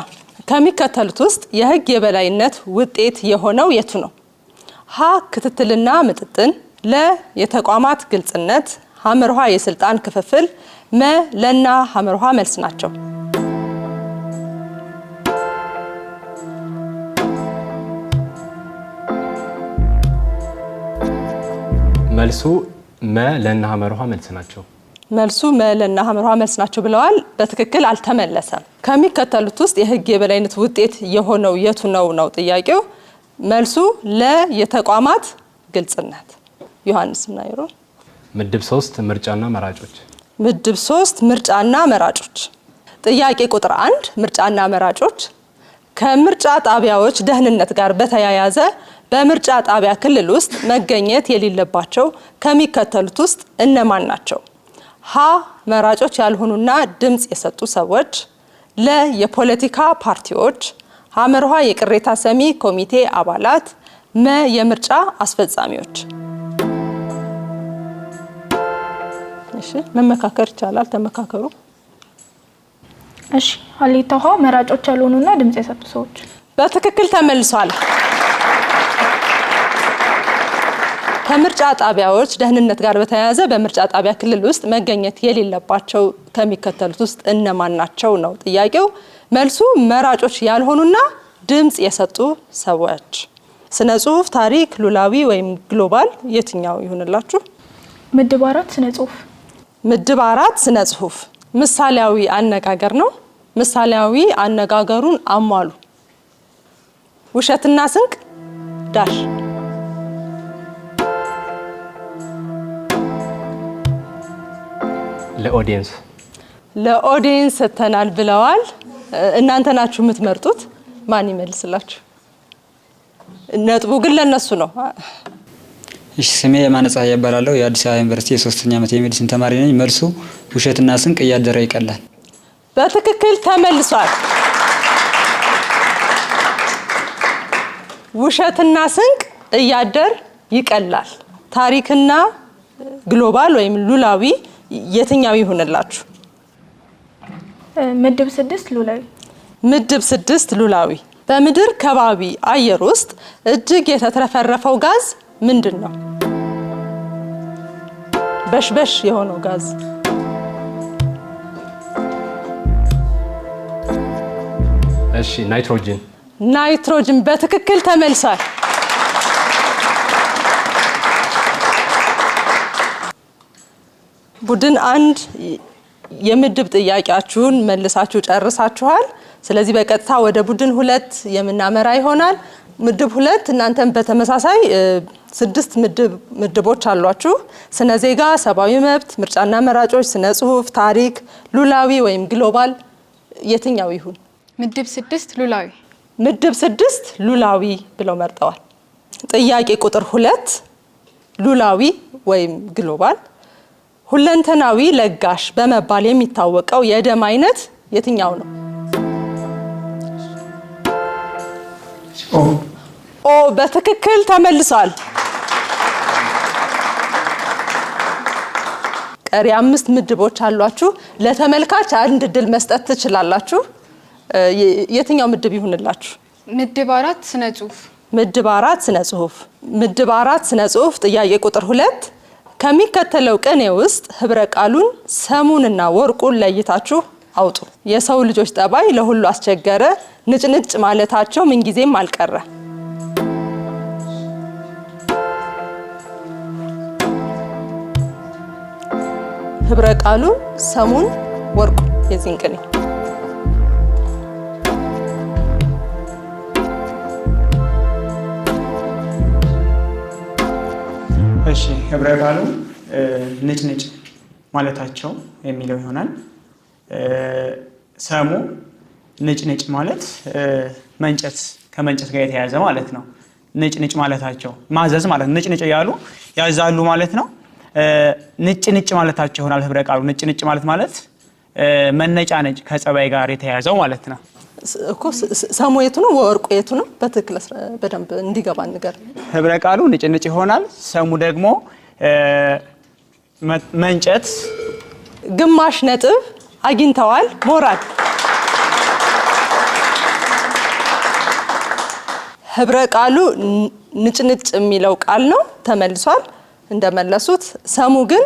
ከሚከተሉት ውስጥ የህግ የበላይነት ውጤት የሆነው የቱ ነው? ሀ ክትትልና ምጥጥን፣ ለ የተቋማት ግልጽነት፣ ሐመርሃ የስልጣን ክፍፍል፣ መ ለና ሐመርሃ መልስ ናቸው። መልሱ መ ለና ሐመርሃ መልስ ናቸው። መልሱ መ ለና ሐመርሃ መልስ ናቸው ብለዋል። በትክክል አልተመለሰም። ከሚከተሉት ውስጥ የህግ የበላይነት ውጤት የሆነው የቱ ነው ነው ጥያቄው። መልሱ ለ የተቋማት ግልጽነት። ዮሐንስና ይሮን። ምድብ 3 ምርጫና መራጮች። ምድብ 3 ምርጫና መራጮች። ጥያቄ ቁጥር 1 ምርጫና መራጮች ከምርጫ ጣቢያዎች ደህንነት ጋር በተያያዘ በምርጫ ጣቢያ ክልል ውስጥ መገኘት የሌለባቸው ከሚከተሉት ውስጥ እነማን ናቸው? ሀ መራጮች ያልሆኑና ድምጽ የሰጡ ሰዎች፣ ለ የፖለቲካ ፓርቲዎች፣ ሐመርሃ የቅሬታ ሰሚ ኮሚቴ አባላት፣ መ የምርጫ አስፈጻሚዎች። እሺ መመካከር ይቻላል። ተመካከሩ። እሺ ሀሌታ ውሃ መራጮች ያልሆኑና ድምጽ የሰጡ ሰዎች በትክክል ተመልሷል። ከምርጫ ጣቢያዎች ደህንነት ጋር በተያያዘ በምርጫ ጣቢያ ክልል ውስጥ መገኘት የሌለባቸው ከሚከተሉት ውስጥ እነማን ናቸው ነው ጥያቄው። መልሱ መራጮች ያልሆኑና ድምጽ የሰጡ ሰዎች። ስነ ጽሁፍ፣ ታሪክ፣ ሉላዊ ወይም ግሎባል የትኛው ይሁንላችሁ? ምድብ 4 ስነ ጽሁፍ። ምድብ 4 ስነ ጽሁፍ ምሳሌያዊ አነጋገር ነው። ምሳሌያዊ አነጋገሩን አሟሉ። ውሸትና ስንቅ ዳሽ። ለኦዲየንስ ሰተናል ብለዋል። እናንተ ናችሁ የምትመርጡት። ማን ይመልስላችሁ? ነጥቡ ግን ለነሱ ነው። እሺ ስሜ የማነ ፀሐይ እባላለሁ። የአዲስ አበባ ዩኒቨርሲቲ የ3ኛ ዓመት የሜዲሲን ተማሪ ነኝ። መልሱ ውሸትና ስንቅ እያደረ ይቀላል። በትክክል ተመልሷል። ውሸትና ስንቅ እያደር ይቀላል። ታሪክና ግሎባል ወይም ሉላዊ የትኛው ይሁንላችሁ? ምድብ 6 ሉላዊ። ምድብ 6 ሉላዊ። በምድር ከባቢ አየር ውስጥ እጅግ የተትረፈረፈው ጋዝ ምንድን ነው? በሽበሽ የሆነው ጋዝ። እሺ ናይትሮጅን። ናይትሮጅን በትክክል ተመልሷል። ቡድን 1 የምድብ ጥያቄያችሁን መልሳችሁ ጨርሳችኋል። ስለዚህ በቀጥታ ወደ ቡድን 2 የምናመራ ይሆናል። ምድብ 2 እናንተም በተመሳሳይ 6 ምድቦች አሏችሁ። ስነ ዜጋ፣ ሰብአዊ መብት፣ ምርጫና መራጮች፣ ስነ ጽሁፍ፣ ታሪክ፣ ሉላዊ ወይም ግሎባል የትኛው ይሁን? ምድብ 6 ሉላዊ። ምድብ 6 ሉላዊ ብለው መርጠዋል። ጥያቄ ቁጥር 2 ሉላዊ ወይም ግሎባል ሁለንተናዊ ለጋሽ በመባል የሚታወቀው የደም አይነት የትኛው ነው? ኦ በትክክል ተመልሷል። ቀሪ 5 ምድቦች አሏችሁ። ለተመልካች አንድ እድል መስጠት ትችላላችሁ። የትኛው ምድብ ይሁንላችሁ? ምድብ 4 ስነ ጽሁፍ። ምድብ 4 ስነ ጽሁፍ። ምድብ 4 ስነ ጽሁፍ ጥያቄ ቁጥር 2 ከሚከተለው ቅኔ ውስጥ ህብረ ቃሉን ሰሙንና ወርቁን ለይታችሁ አውጡ። የሰው ልጆች ጠባይ ለሁሉ አስቸገረ፣ ንጭንጭ ማለታቸው ምንጊዜም አልቀረ። ህብረ ቃሉ ሰሙን ወርቁ የዚህን ቅኔ እሺ ህብረ ቃሉ ንጭንጭ ማለታቸው የሚለው ይሆናል። ሰሙ ንጭንጭ ማለት መንጨት ከመንጨት ጋር የተያያዘ ማለት ነው። ንጭንጭ ማለታቸው ማዘዝ ማለት ንጭንጭ ያሉ ያዛሉ ማለት ነው። ንጭንጭ ማለታቸው ይሆናል ህብረ ቃሉ። ንጭንጭ ማለት መነጫነጭ ከጸባይ ጋር የተያያዘው ማለት ነው እኮ። ሰሙ የቱ ነው ወርቁ የቱ ነው? በትክክል በደንብ እንዲገባ ነገር ህብረ ቃሉ ንጭንጭ ይሆናል። ሰሙ ደግሞ መንጨት። ግማሽ ነጥብ አግኝተዋል። ሞራል። ህብረ ቃሉ ንጭንጭ የሚለው ቃል ነው ተመልሷል እንደመለሱት። ሰሙ ግን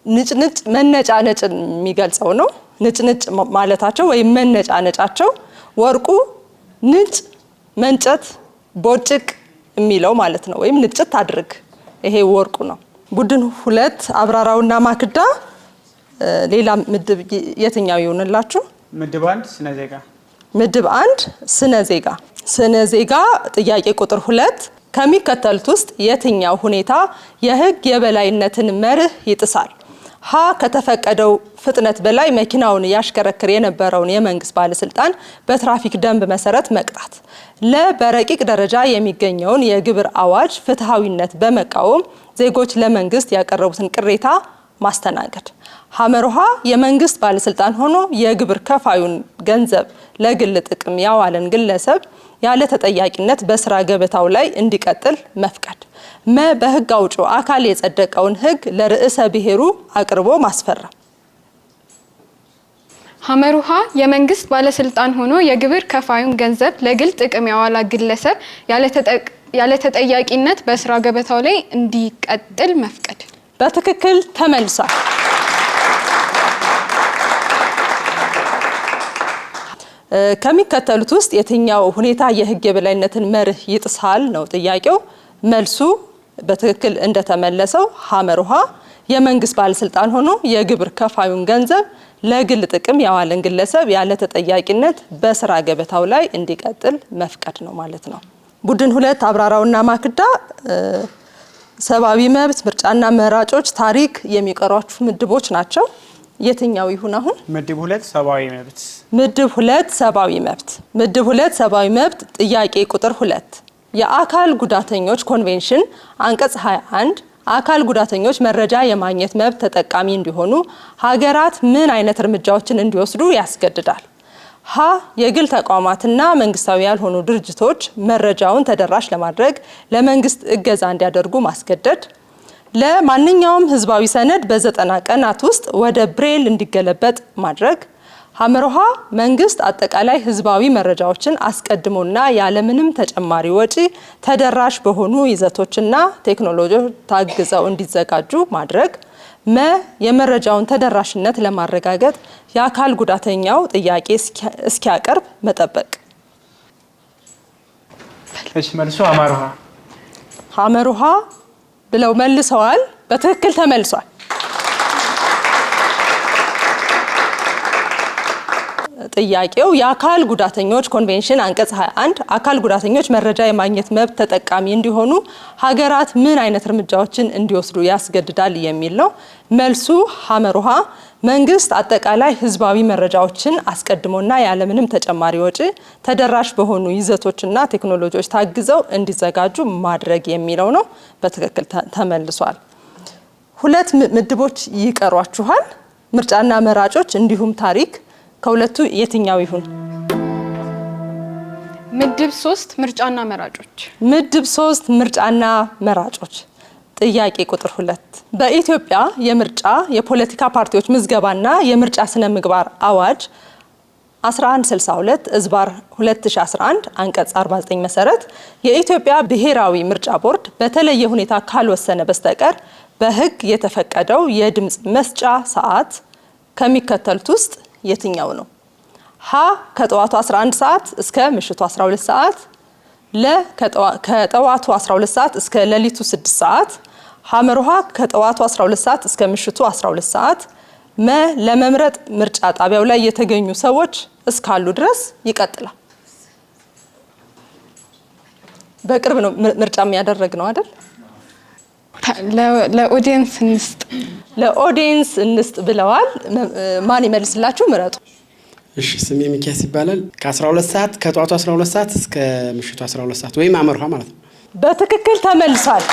ንጭንጭ መነጫነጭን የሚገልጸው ነው። ንጭንጭ ማለታቸው ወይም መነጫነጫቸው። ወርቁ ንጭ መንጨት ቦጭቅ የሚለው ማለት ነው፣ ወይም ንጭት አድርግ። ይሄ ወርቁ ነው። ቡድን 2 አብራራውና ማክዳ ሌላ ምድብ የትኛው ይሆንላችሁ? ምድብ 1 ስነ ዜጋ። ምድብ 1 ስነ ዜጋ። ስነ ዜጋ ጥያቄ ቁጥር 2 ከሚከተሉት ውስጥ የትኛው ሁኔታ የህግ የበላይነትን መርህ ይጥሳል? ሀ ከተፈቀደው ፍጥነት በላይ መኪናውን ያሽከረክር የነበረውን የመንግስት ባለስልጣን በትራፊክ ደንብ መሰረት መቅጣት። ለ በረቂቅ ደረጃ የሚገኘውን የግብር አዋጅ ፍትሃዊነት በመቃወም ዜጎች ለመንግስት ያቀረቡትን ቅሬታ ማስተናገድ። ሐመርሃ የመንግስት ባለስልጣን ሆኖ የግብር ከፋዩን ገንዘብ ለግል ጥቅም ያዋለን ግለሰብ ያለ ተጠያቂነት በስራ ገበታው ላይ እንዲቀጥል መፍቀድ። መ በህግ አውጪው አካል የጸደቀውን ህግ ለርዕሰ ብሔሩ አቅርቦ ማስፈረም። ሐመርሃ የመንግስት ባለስልጣን ሆኖ የግብር ከፋዩን ገንዘብ ለግል ጥቅም ያዋላ ግለሰብ ያለ ተጠያቂነት በስራ ገበታው ላይ እንዲቀጥል መፍቀድ። በትክክል ተመልሷል። ከሚከተሉት ውስጥ የትኛው ሁኔታ የህግ የበላይነትን መርህ ይጥሳል ነው ጥያቄው። መልሱ በትክክል እንደተመለሰው ሐመርሃ የመንግስት ባለስልጣን ሆኖ የግብር ከፋዩን ገንዘብ ለግል ጥቅም ያዋለን ግለሰብ ያለ ተጠያቂነት በስራ ገበታው ላይ እንዲቀጥል መፍቀድ ነው ማለት ነው። ቡድን 2 አብራራውና ማክዳ ሰብአዊ መብት፣ ምርጫና መራጮች፣ ታሪክ የሚቀሯችሁ ምድቦች ናቸው። የትኛው ይሁን አሁን? ምድብ 2 ሰብአዊ መብት። ምድብ 2 ሰብአዊ መብት። ምድብ 2 ሰብአዊ መብት ጥያቄ ቁጥር 2 የአካል ጉዳተኞች ኮንቬንሽን አንቀጽ 21 አካል ጉዳተኞች መረጃ የማግኘት መብት ተጠቃሚ እንዲሆኑ ሀገራት ምን አይነት እርምጃዎችን እንዲወስዱ ያስገድዳል? ሀ የግል ተቋማትና መንግስታዊ ያልሆኑ ድርጅቶች መረጃውን ተደራሽ ለማድረግ ለመንግስት እገዛ እንዲያደርጉ ማስገደድ። ለማንኛውም ህዝባዊ ሰነድ በ90 ቀናት ውስጥ ወደ ብሬል እንዲገለበጥ ማድረግ። ሐመርሃ መንግስት አጠቃላይ ህዝባዊ መረጃዎችን አስቀድሞና ያለምንም ተጨማሪ ወጪ ተደራሽ በሆኑ ይዘቶችና ቴክኖሎጂዎች ታግዘው እንዲዘጋጁ ማድረግ። መ የመረጃውን ተደራሽነት ለማረጋገጥ የአካል ጉዳተኛው ጥያቄ እስኪያቀርብ መጠበቅ። እሺ መልሱ ሐመርሃ። ሐመርሃ ብለው መልሰዋል። በትክክል ተመልሷል። ጥያቄው የአካል ጉዳተኞች ኮንቬንሽን አንቀጽ 21 አካል ጉዳተኞች መረጃ የማግኘት መብት ተጠቃሚ እንዲሆኑ ሀገራት ምን አይነት እርምጃዎችን እንዲወስዱ ያስገድዳል የሚል ነው። መልሱ ሐመርሃ መንግስት አጠቃላይ ህዝባዊ መረጃዎችን አስቀድሞና ያለምንም ተጨማሪ ወጪ ተደራሽ በሆኑ ይዘቶችና ቴክኖሎጂዎች ታግዘው እንዲዘጋጁ ማድረግ የሚለው ነው። በትክክል ተመልሷል። 2 ምድቦች ይቀሯችኋል። ምርጫና መራጮች እንዲሁም ታሪክ። ከሁለቱ የትኛው ይሁን? ምድብ 3 ምርጫና መራጮች። ምድብ 3 ምርጫና መራጮች። ጥያቄ ቁጥር 2 በኢትዮጵያ የምርጫ የፖለቲካ ፓርቲዎች ምዝገባና የምርጫ ስነ ምግባር አዋጅ 1162 ዝባር 2011 አንቀጽ 49 መሰረት የኢትዮጵያ ብሔራዊ ምርጫ ቦርድ በተለየ ሁኔታ ካልወሰነ በስተቀር በሕግ የተፈቀደው የድምጽ መስጫ ሰዓት ከሚከተሉት ውስጥ የትኛው ነው? ሀ ከጠዋቱ 11 ሰዓት እስከ ምሽቱ 12 ሰዓት፣ ለ ከጠዋቱ 12 ሰዓት እስከ ሌሊቱ 6 ሰዓት፣ ሐመርሃ ከጠዋቱ 12 ሰዓት እስከ ምሽቱ 12 ሰዓት፣ መ ለመምረጥ ምርጫ ጣቢያው ላይ የተገኙ ሰዎች እስካሉ ድረስ ይቀጥላል። በቅርብ ነው ምርጫ የሚያደርግ ነው አይደል? ለኦዲየንስ እንስጥ። ለኦዲየንስ እንስጥ ብለዋል። ማን ይመልስላችሁ? ምረጡ። እሺ ስሜ ሚኪያስ ይባላል። ከ12 ሰዓት ከጠዋቱ 12 ሰዓት እስከ ምሽቱ 12 ሰዓት ወይም አመርሃ ማለት ነው። በትክክል ተመልሷል።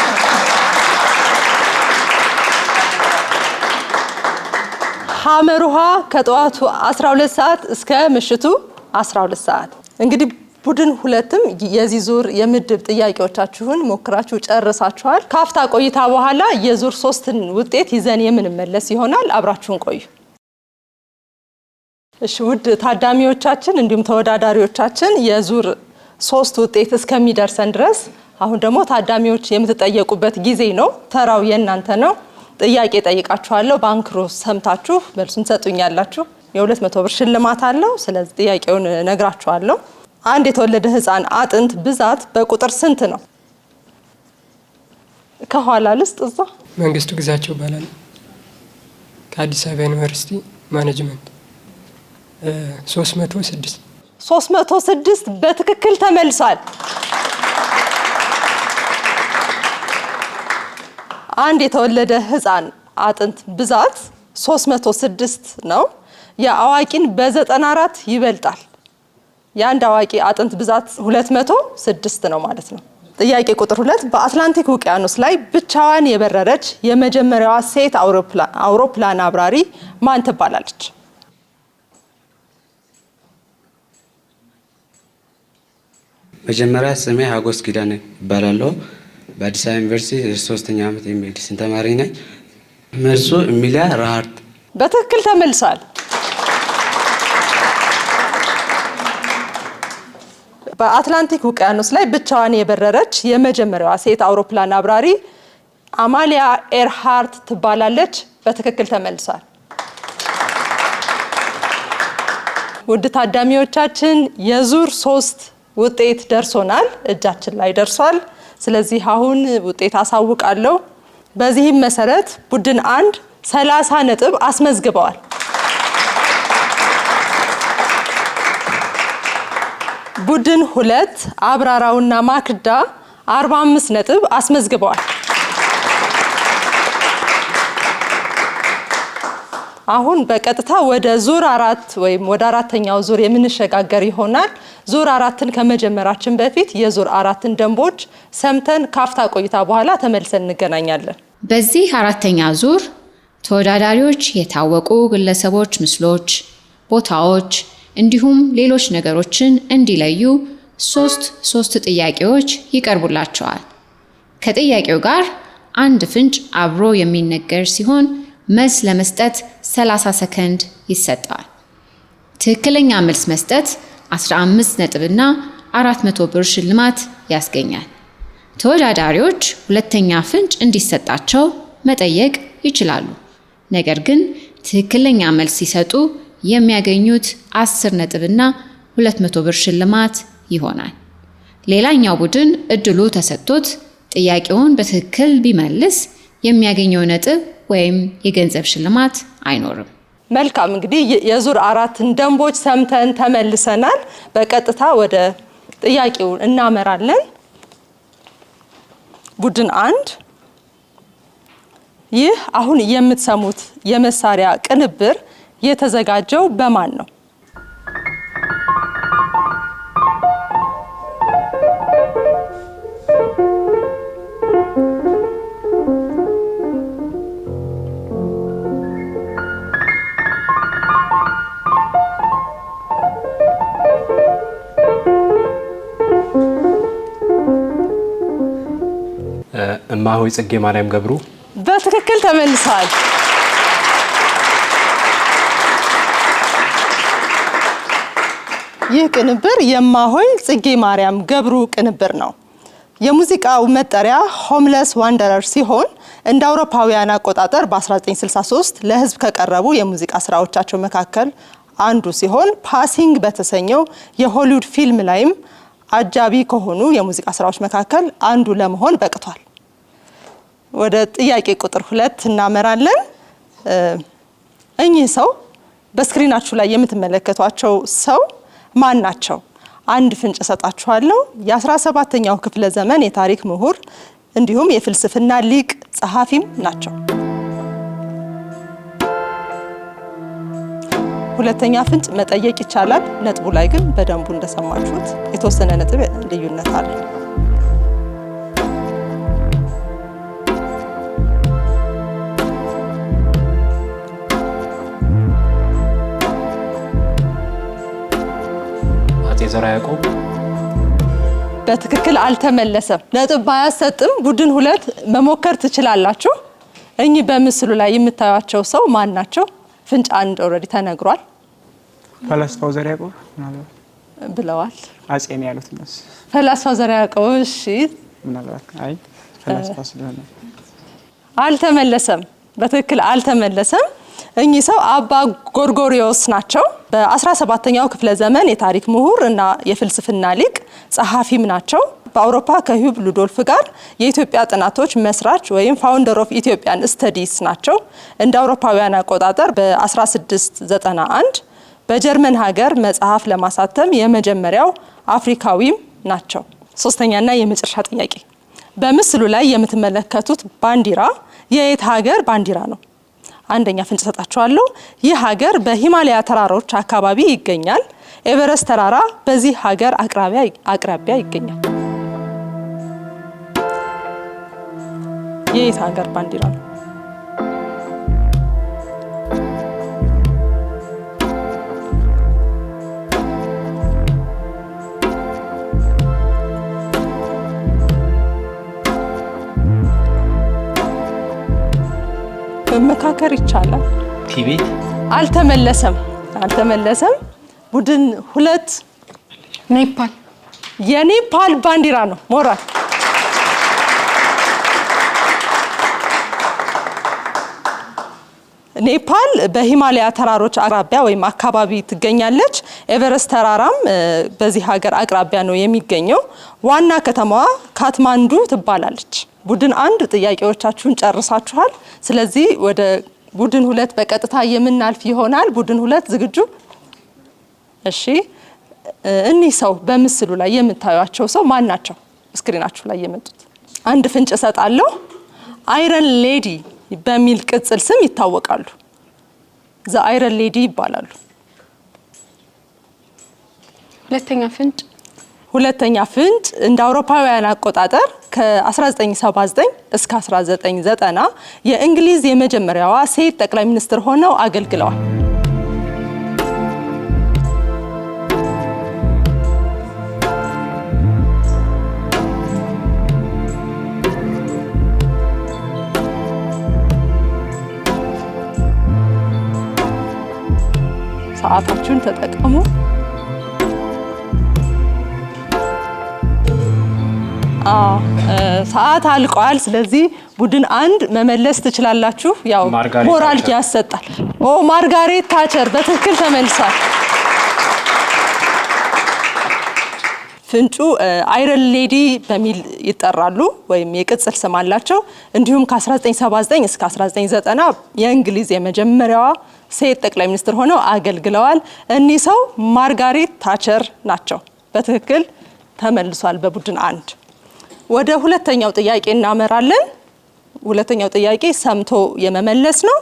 ሐመርሃ ከጠዋቱ 12 ሰዓት እስከ ምሽቱ 12 ሰዓት። እንግዲህ ቡድን 2ም የዚህ ዙር የምድብ ጥያቄዎቻችሁን ሞክራችሁ ጨርሳችኋል። ካፍታ ቆይታ በኋላ የዙር 3ን ውጤት ይዘን የምንመለስ ይሆናል። አብራችሁን ቆዩ። እሺ ውድ ታዳሚዎቻችን እንዲሁም ተወዳዳሪዎቻችን የዙር 3 ውጤት እስከሚደርሰን ድረስ አሁን ደግሞ ታዳሚዎች የምትጠየቁበት ጊዜ ነው። ተራው የእናንተ ነው። ጥያቄ ጠይቃችኋለሁ። ባንክሮ ሰምታችሁ መልሱን ትሰጡኛላችሁ። የ200 ብር ሽልማት አለው። ስለዚህ ጥያቄውን ነግራችኋለሁ። አንድ የተወለደ ህፃን አጥንት ብዛት በቁጥር ስንት ነው? ከኋላ ልስጥ። እዛ መንግስቱ ግዛቸው ይባላል። ከአዲስ አበባ ዩኒቨርሲቲ ማኔጅመንት 306 በትክክል ተመልሷል። አንድ የተወለደ ህፃን አጥንት ብዛት 306 ነው። የአዋቂን በ94 ይበልጣል። የአንድ አዋቂ አጥንት ብዛት 206 ነው ማለት ነው። ጥያቄ ቁጥር 2 በአትላንቲክ ውቅያኖስ ላይ ብቻዋን የበረረች የመጀመሪያዋ ሴት አውሮፕላን አብራሪ ማን ትባላለች? መጀመሪያ ስሜ ሀጎስ ኪዳነ ይባላለሁ። በአዲስ አበባ ዩኒቨርሲቲ 3ኛ ዓመት የሜዲሲን ተማሪ ነኝ። መልሱ ኢሚሊያ ራሃርት በትክክል ተመልሷል። በአትላንቲክ ውቅያኖስ ላይ ብቻዋን የበረረች የመጀመሪያዋ ሴት አውሮፕላን አብራሪ አማሊያ ኤርሃርት ትባላለች። በትክክል ተመልሷል። ውድ ታዳሚዎቻችን የዙር 3 ውጤት ደርሶናል፣ እጃችን ላይ ደርሷል። ስለዚህ አሁን ውጤት አሳውቃለሁ። በዚህም መሰረት ቡድን 1 30 ነጥብ አስመዝግበዋል። ቡድን 2 አብራራውና ማክዳ 45 ነጥብ አስመዝግበዋል። አሁን በቀጥታ ወደ ዙር 4 ወይም ወደ አራተኛው ዙር የምንሸጋገር ይሆናል። ዙር 4ን ከመጀመራችን በፊት የዙር 4ን ደንቦች ሰምተን ካፍታ ቆይታ በኋላ ተመልሰን እንገናኛለን። በዚህ አራተኛ ዙር ተወዳዳሪዎች የታወቁ ግለሰቦች ምስሎች፣ ቦታዎች እንዲሁም ሌሎች ነገሮችን እንዲለዩ 3 ጥያቄዎች ይቀርቡላቸዋል። ከጥያቄው ጋር አንድ ፍንጭ አብሮ የሚነገር ሲሆን መልስ ለመስጠት 30 ሰከንድ ይሰጣል። ትክክለኛ መልስ መስጠት 15 ነጥብና 400 ብር ሽልማት ያስገኛል። ተወዳዳሪዎች ሁለተኛ ፍንጭ እንዲሰጣቸው መጠየቅ ይችላሉ። ነገር ግን ትክክለኛ መልስ ሲሰጡ የሚያገኙት 10 ነጥብና 200 ብር ሽልማት ይሆናል። ሌላኛው ቡድን እድሉ ተሰጥቶት ጥያቄውን በትክክል ቢመልስ የሚያገኘው ነጥብ ወይም የገንዘብ ሽልማት አይኖርም። መልካም፣ እንግዲህ የዙር 4ን ደንቦች ሰምተን ተመልሰናል። በቀጥታ ወደ ጥያቄው እናመራለን። ቡድን 1 ይህ አሁን የምትሰሙት የመሳሪያ ቅንብር የተዘጋጀው በማን ነው? እማሆይ ጽጌ ማርያም ገብሩ። በትክክል ተመልሰዋል። ይህ ቅንብር የእማሆይ ጽጌ ማርያም ገብሩ ቅንብር ነው። የሙዚቃው መጠሪያ ሆምለስ ዋንደረር ሲሆን እንደ አውሮፓውያን አቆጣጠር በ1963 ለህዝብ ከቀረቡ የሙዚቃ ስራዎቻቸው መካከል አንዱ ሲሆን ፓሲንግ በተሰኘው የሆሊውድ ፊልም ላይም አጃቢ ከሆኑ የሙዚቃ ስራዎች መካከል አንዱ ለመሆን በቅቷል። ወደ ጥያቄ ቁጥር 2 እናመራለን። እኚህ ሰው በስክሪናችሁ ላይ የምትመለከቷቸው ሰው ማን ናቸው? አንድ ፍንጭ ሰጣችኋለሁ። የ17ኛው ክፍለ ዘመን የታሪክ ምሁር እንዲሁም የፍልስፍና ሊቅ ጸሐፊም ናቸው። ሁለተኛ ፍንጭ መጠየቅ ይቻላል። ነጥቡ ላይ ግን በደንቡ እንደሰማችሁት የተወሰነ ነጥብ ልዩነት አለ። አፄ ዘርዓ ያዕቆብ። በትክክል አልተመለሰም። ነጥብ ባያሰጥም ቡድን 2 መሞከር ትችላላችሁ። እኚህ በምስሉ ላይ የምታዩቸው ሰው ማን ናቸው? ፍንጭ አንድ ኦልሬዲ ተነግሯል። ፈላስፋው ዘርዓ ያዕቆብ ብለዋል። አፄ ነው ያሉት እነሱ። ፈላስፋው ዘርዓ ያዕቆብ። እሺ ምናልባት አይ ፈላስፋ ስለሆነ አልተመለሰም። በትክክል አልተመለሰም። እኚህ ሰው አባ ጎርጎሪዮስ ናቸው። በ17ኛው ክፍለ ዘመን የታሪክ ምሁር እና የፍልስፍና ሊቅ ጸሐፊም ናቸው። በአውሮፓ ከሂዩብ ሉዶልፍ ጋር የኢትዮጵያ ጥናቶች መስራች ወይም ፋውንደር ኦፍ ኢትዮጵያን ስተዲስ ናቸው። እንደ አውሮፓውያን አቆጣጠር በ1691 በጀርመን ሀገር መጽሐፍ ለማሳተም የመጀመሪያው አፍሪካዊም ናቸው። ሶስተኛና የመጨረሻ ጥያቄ፣ በምስሉ ላይ የምትመለከቱት ባንዲራ የየት ሀገር ባንዲራ ነው? አንደኛ ፍንጭ ሰጣችኋለሁ። ይህ ሀገር በሂማሊያ ተራሮች አካባቢ ይገኛል። ኤቨረስት ተራራ በዚህ ሀገር አቅራቢያ ይገኛል። የየት ሀገር ባንዲራ ነው? መመካከር ይቻላል። ቲቤት። አልተመለሰም። ቡድን 2 ኔፓል። የኔፓል ባንዲራ ነው። ሞራል ኔፓል በሂማሊያ ተራሮች አቅራቢያ ወይም አካባቢ ትገኛለች። ኤቨረስት ተራራም በዚህ ሀገር አቅራቢያ ነው የሚገኘው። ዋና ከተማዋ ካትማንዱ ትባላለች። ቡድን 1 ጥያቄዎቻችሁን ጨርሳችኋል። ስለዚህ ወደ ቡድን 2 በቀጥታ የምናልፍ ይሆናል። ቡድን 2 ዝግጁ? እሺ። እኒህ ሰው በምስሉ ላይ የምታዩቸው ሰው ማን ናቸው? ስክሪናችሁ ላይ የመጡት አንድ ፍንጭ እሰጣለሁ። አይረን ሌዲ በሚል ቅጽል ስም ይታወቃሉ። ዘ አይረን ሌዲ ይባላሉ። ሁለተኛ ፍንጭ እንደ አውሮፓውያን አቆጣጠር ከ1979 እስከ 1990 የእንግሊዝ የመጀመሪያዋ ሴት ጠቅላይ ሚኒስትር ሆነው አገልግለዋል። ሰዓታችሁን ተጠቀሙ። ሰዓት አልቋል። ስለዚህ ቡድን 1 መመለስ ትችላላችሁ። ያው ሞራል ያሰጣል። ማርጋሬት ታቸር በትክክል ተመልሷል። ፍንጩ አይረን ሌዲ በሚል ይጠራሉ ወይም የቅጽል ስም አላቸው። እንዲሁም ከ1979 እስከ 1990 የእንግሊዝ የመጀመሪያዋ ሴት ጠቅላይ ሚኒስትር ሆነው አገልግለዋል። እኒህ ሰው ማርጋሬት ታቸር ናቸው። በትክክል ተመልሷል በቡድን 1። ወደ ሁለተኛው ጥያቄ እናመራለን። ሁለተኛው ጥያቄ ሰምቶ የመመለስ ነው።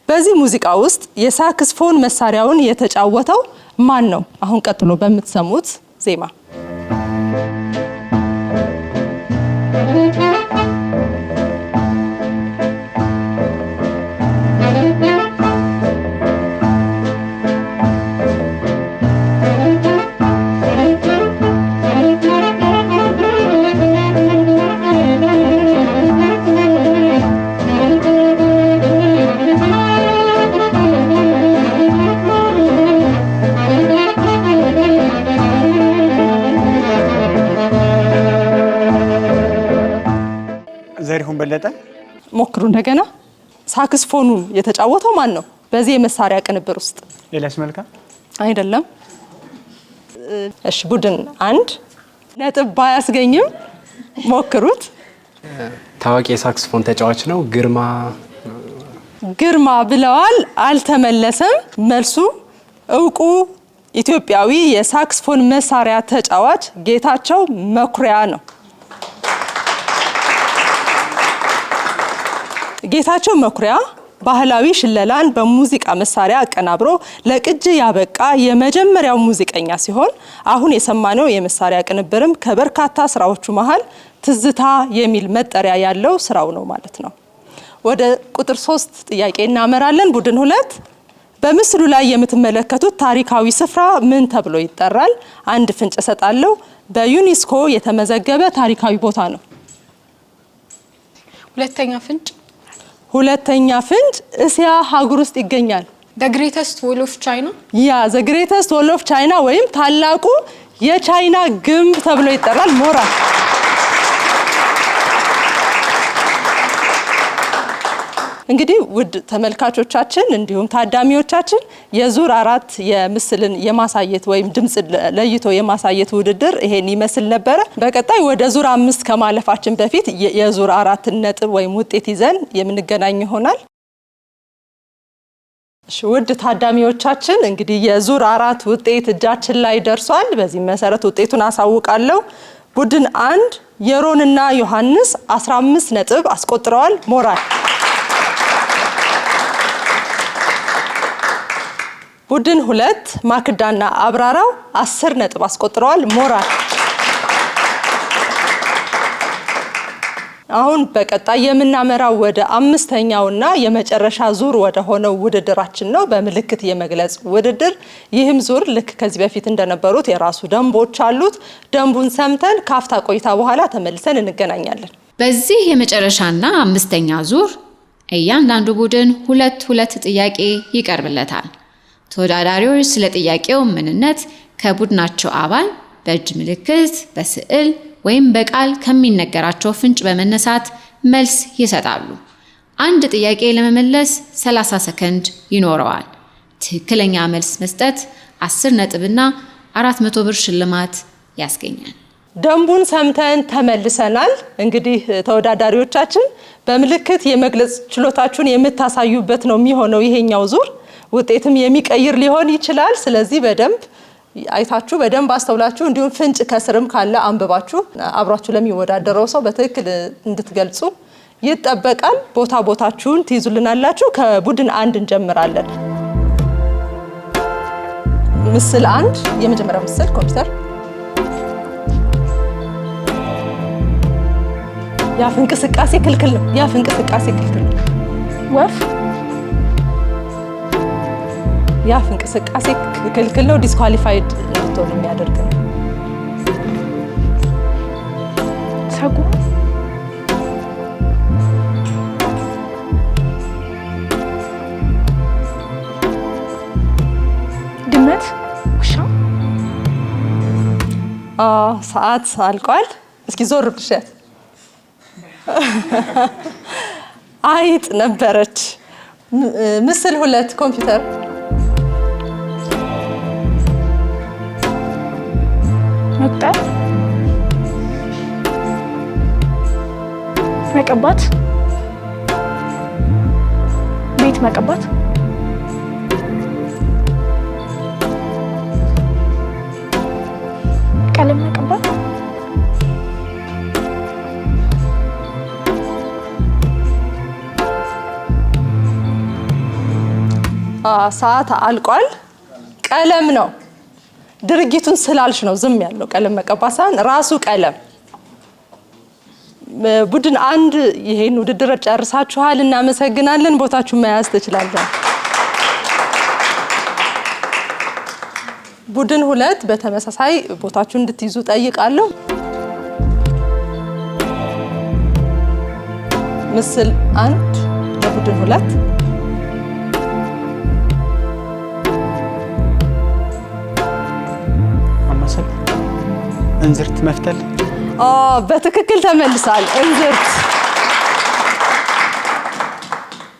በዚህ ሙዚቃ ውስጥ የሳክስፎን መሳሪያውን የተጫወተው ማን ነው? አሁን ቀጥሎ በምትሰሙት ዜማ ሞክሩ እንደገና። ሳክስፎኑን የተጫወተው ማን ነው በዚህ የመሳሪያ ቅንብር ውስጥ? ኤልያስ መልካ አይደለም። እሺ ቡድን 1 ነጥብ ባያስገኝም ሞክሩት። ታዋቂ የሳክስፎን ተጫዋች ነው። ግርማ ብለዋል፣ አልተመለሰም። መልሱ እውቁ ኢትዮጵያዊ የሳክስፎን መሳሪያ ተጫዋች ጌታቸው መኩሪያ ነው። ጌታቸው መኩሪያ ባህላዊ ሽለላን በሙዚቃ መሳሪያ አቀናብሮ ለቅጂ ያበቃ የመጀመሪያው ሙዚቀኛ ሲሆን አሁን የሰማነው የመሳሪያ ቅንብርም ከበርካታ ስራዎቹ መሃል ትዝታ የሚል መጠሪያ ያለው ስራው ነው ማለት ነው። ወደ ቁጥር 3 ጥያቄ እናመራለን። ቡድን 2 በምስሉ ላይ የምትመለከቱት ታሪካዊ ስፍራ ምን ተብሎ ይጠራል? አንድ ፍንጭ እሰጣለሁ። በዩኔስኮ የተመዘገበ ታሪካዊ ቦታ ነው። ሁለተኛ ፍንጭ እስያ ሀገር ውስጥ ይገኛል። The greatest wall of China? the greatest wall of China ወይም ታላቁ የቻይና ግንብ ተብሎ ይጠራል። ሞራል እንግዲህ ውድ ተመልካቾቻችን እንዲሁም ታዳሚዎቻችን የዙር 4 የምስልን የማሳየት ወይም ድምጽ ለይቶ የማሳየት ውድድር ይሄን ይመስል ነበር። በቀጣይ ወደ ዙር 5 ከማለፋችን በፊት የዙር 4 ነጥብ ወይም ውጤት ይዘን የምንገናኝ ይሆናል። ውድ ታዳሚዎቻችን እንግዲህ የዙር 4 ውጤት እጃችን ላይ ደርሷል። በዚህ መሰረት ውጤቱን አሳውቃለሁ። ቡድን 1 የሮንና ዮሐንስ 15 ነጥብ አስቆጥረዋል። ሞራል ቡድን 2 ማክዳና አብራራው 10 ነጥብ አስቆጥረዋል። ሞራል አሁን በቀጣይ የምናመራው ወደ 5ኛውና የመጨረሻ ዙር ወደ ሆነው ውድድራችን ነው፣ በምልክት የመግለጽ ውድድር። ይህም ዙር ልክ ከዚህ በፊት እንደነበሩት የራሱ ደንቦች አሉት። ደንቡን ሰምተን ካፍታ ቆይታ በኋላ ተመልሰን እንገናኛለን። በዚህ የመጨረሻና 5ኛ ዙር እያንዳንዱ ቡድን 2 ጥያቄ ይቀርብለታል። ተወዳዳሪዎች ስለ ጥያቄው ምንነት ከቡድናቸው አባል በእጅ ምልክት፣ በስዕል ወይም በቃል ከሚነገራቸው ፍንጭ በመነሳት መልስ ይሰጣሉ። አንድ ጥያቄ ለመመለስ 30 ሰከንድ ይኖረዋል። ትክክለኛ መልስ መስጠት 10 ነጥብና 400 ብር ሽልማት ያስገኛል። ደንቡን ሰምተን ተመልሰናል። እንግዲህ ተወዳዳሪዎቻችን በምልክት የመግለጽ ችሎታችሁን የምታሳዩበት ነው የሚሆነው ይሄኛው ዙር። ውጤትም የሚቀይር ሊሆን ይችላል። ስለዚህ በደንብ አይታችሁ በደንብ አስተውላችሁ እንዲሁም ፍንጭ ከስርም ካለ አንብባችሁ አብራችሁ ለሚወዳደረው ሰው በትክክል እንድትገልጹ ይጠበቃል። ቦታችሁን ትይዙልናላችሁ። ከቡድን 1 እንጀምራለን። ምስል 1 የመጀመሪያው ምስል ኮምፒውተር። ያፍ እንቅስቃሴ ክልክል ነው። ያፍ እንቅስቃሴ ክልክል ነው። ወፍ ያፍ እንቅስቃሴ ክልክል ነው። ዲስኳሊፋይድ እንድትሆኑ የሚያደርግ ነው። ሰጉን ድመት ውሻ ሰዓት አልቋል። እስኪ ዞር ብለሽ አይጥ ነበረች። ምስል 2 ኮምፒውተር መቅጠል መቀባት ቤት መቀባት ቀለም መቀባት ሰዓት አልቋል። ቀለም ነው። ድርጊቱን ስላልሽ ነው ዝም ያለው። ቀለም መቀባት ሳይሆን ራሱ ቀለም። ቡድን 1 ይሄን ውድድር ጨርሳችኋል። እናመሰግናለን። ቦታችሁን መያዝ ትችላላችሁ። ቡድን 2 በተመሳሳይ ቦታችሁን እንድትይዙ ጠይቃለሁ። ምስል 1 ለቡድን 2 እንዝርት መፍተል። በትክክል ተመልሳል። እንዝርት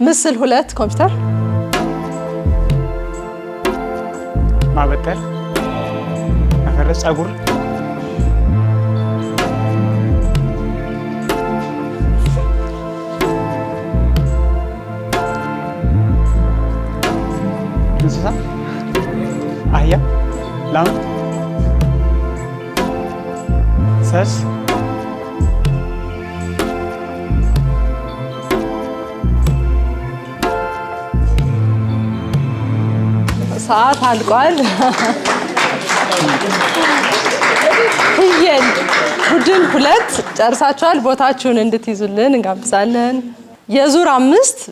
ምስል 2 ኮምፒውተር ማበጠር፣ መፈረዝ፣ ጸጉር፣ እንስሳ፣ አህያ፣ ላም፣ ሰስ፣ ሰዓት አልቋል። ፍየል ቡድን 2 ጨርሳችኋል። ቦታችሁን እንድትይዙልን እንጋብዛለን። የዙር 5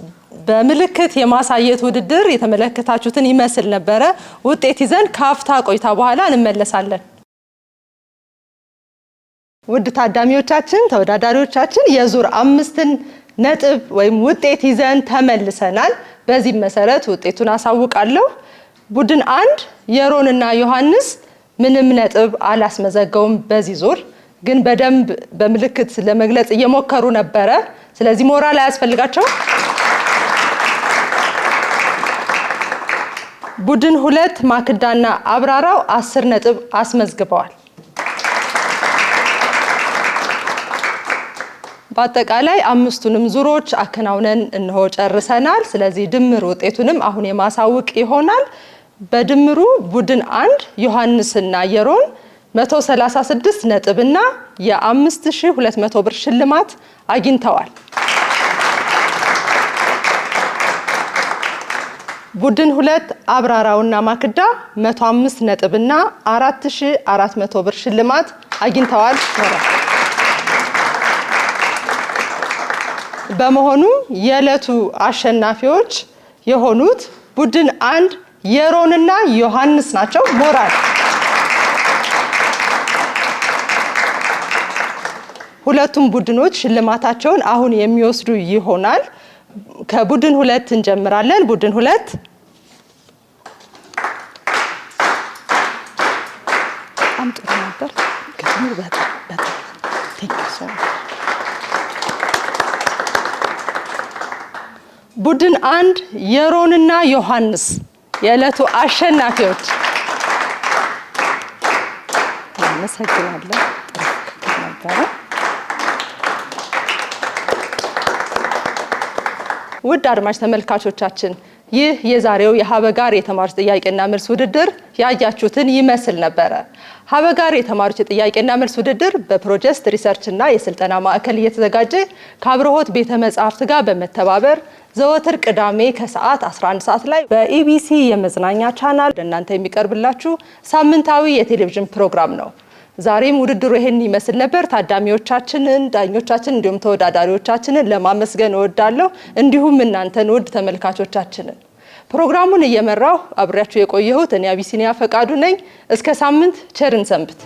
በምልክት የማሳየት ውድድር የተመለከታችሁትን ይመስል ነበረ። ውጤት ይዘን ከአፍታ ቆይታ በኋላ እንመለሳለን። ውድ ታዳሚዎቻችን፣ ተወዳዳሪዎቻችን የዙር 5ን ነጥብ ወይም ውጤት ይዘን ተመልሰናል። በዚህ መሰረት ውጤቱን አሳውቃለሁ። ቡድን 1 የሮንና ዮሐንስ ምንም ነጥብ አላስመዘገቡም። በዚህ ዙር ግን በደንብ በምልክት ለመግለጽ እየሞከሩ ነበረ። ስለዚህ ሞራል አያስፈልጋቸው። ቡድን 2 ማክዳና አብራራው 10 ነጥብ አስመዝግበዋል። በአጠቃላይ 5ቱንም ዙሮች አከናውነን እንሆ ጨርሰናል። ስለዚህ ድምር ውጤቱንም አሁን የማሳውቅ ይሆናል። በድምሩ ቡድን 1 ዮሐንስና የሮን 136 ነጥብና የ5200 ብር ሽልማት አግኝተዋል። ቡድን 2 አብራራውና ማክዳ 105 ነጥብና 4400 ብር ሽልማት አግኝተዋል። በመሆኑም የዕለቱ አሸናፊዎች የሆኑት ቡድን 1 የሮንና ዮሐንስ ናቸው። ሞራል። ሁለቱም ቡድኖች ሽልማታቸውን አሁን የሚወስዱ ይሆናል። ከቡድን 2 እንጀምራለን። ቡድን 2 በጣም ጥሩ ነበር። ከትምር በጣም ቡድን 1 የሮንና ዮሐንስ የዕለቱ አሸናፊዎች። አመሰግናለሁ። ውድ አድማጭ ተመልካቾቻችን ይህ የዛሬው የሀበጋር የተማሪዎች ጥያቄና መልስ ውድድር ያያችሁትን ይመስል ነበረ። ሀበጋር የተማሪዎች ጥያቄና መልስ ውድድር በፕሮጀክት ሪሰርችና የስልጠና ማዕከል እየተዘጋጀ ከአብርሆት ቤተ መጻሕፍት ጋር በመተባበር ዘወትር ቅዳሜ ከሰዓት 11 ሰዓት ላይ በኢቢሲ የመዝናኛ ቻናል ለእናንተ የሚቀርብላችሁ ሳምንታዊ የቴሌቪዥን ፕሮግራም ነው። ዛሬም ውድድሩ ይሄን ይመስል ነበር። ታዳሚዎቻችንን፣ ዳኞቻችንን እንዲሁም ተወዳዳሪዎቻችንን ለማመስገን እወዳለሁ። እንዲሁም እናንተን ውድ ተመልካቾቻችንን። ፕሮግራሙን እየመራው አብሬያችሁ የቆየሁት እኔ አቢሲኒያ ፈቃዱ ነኝ። እስከ ሳምንት ቸርን ሰንብት።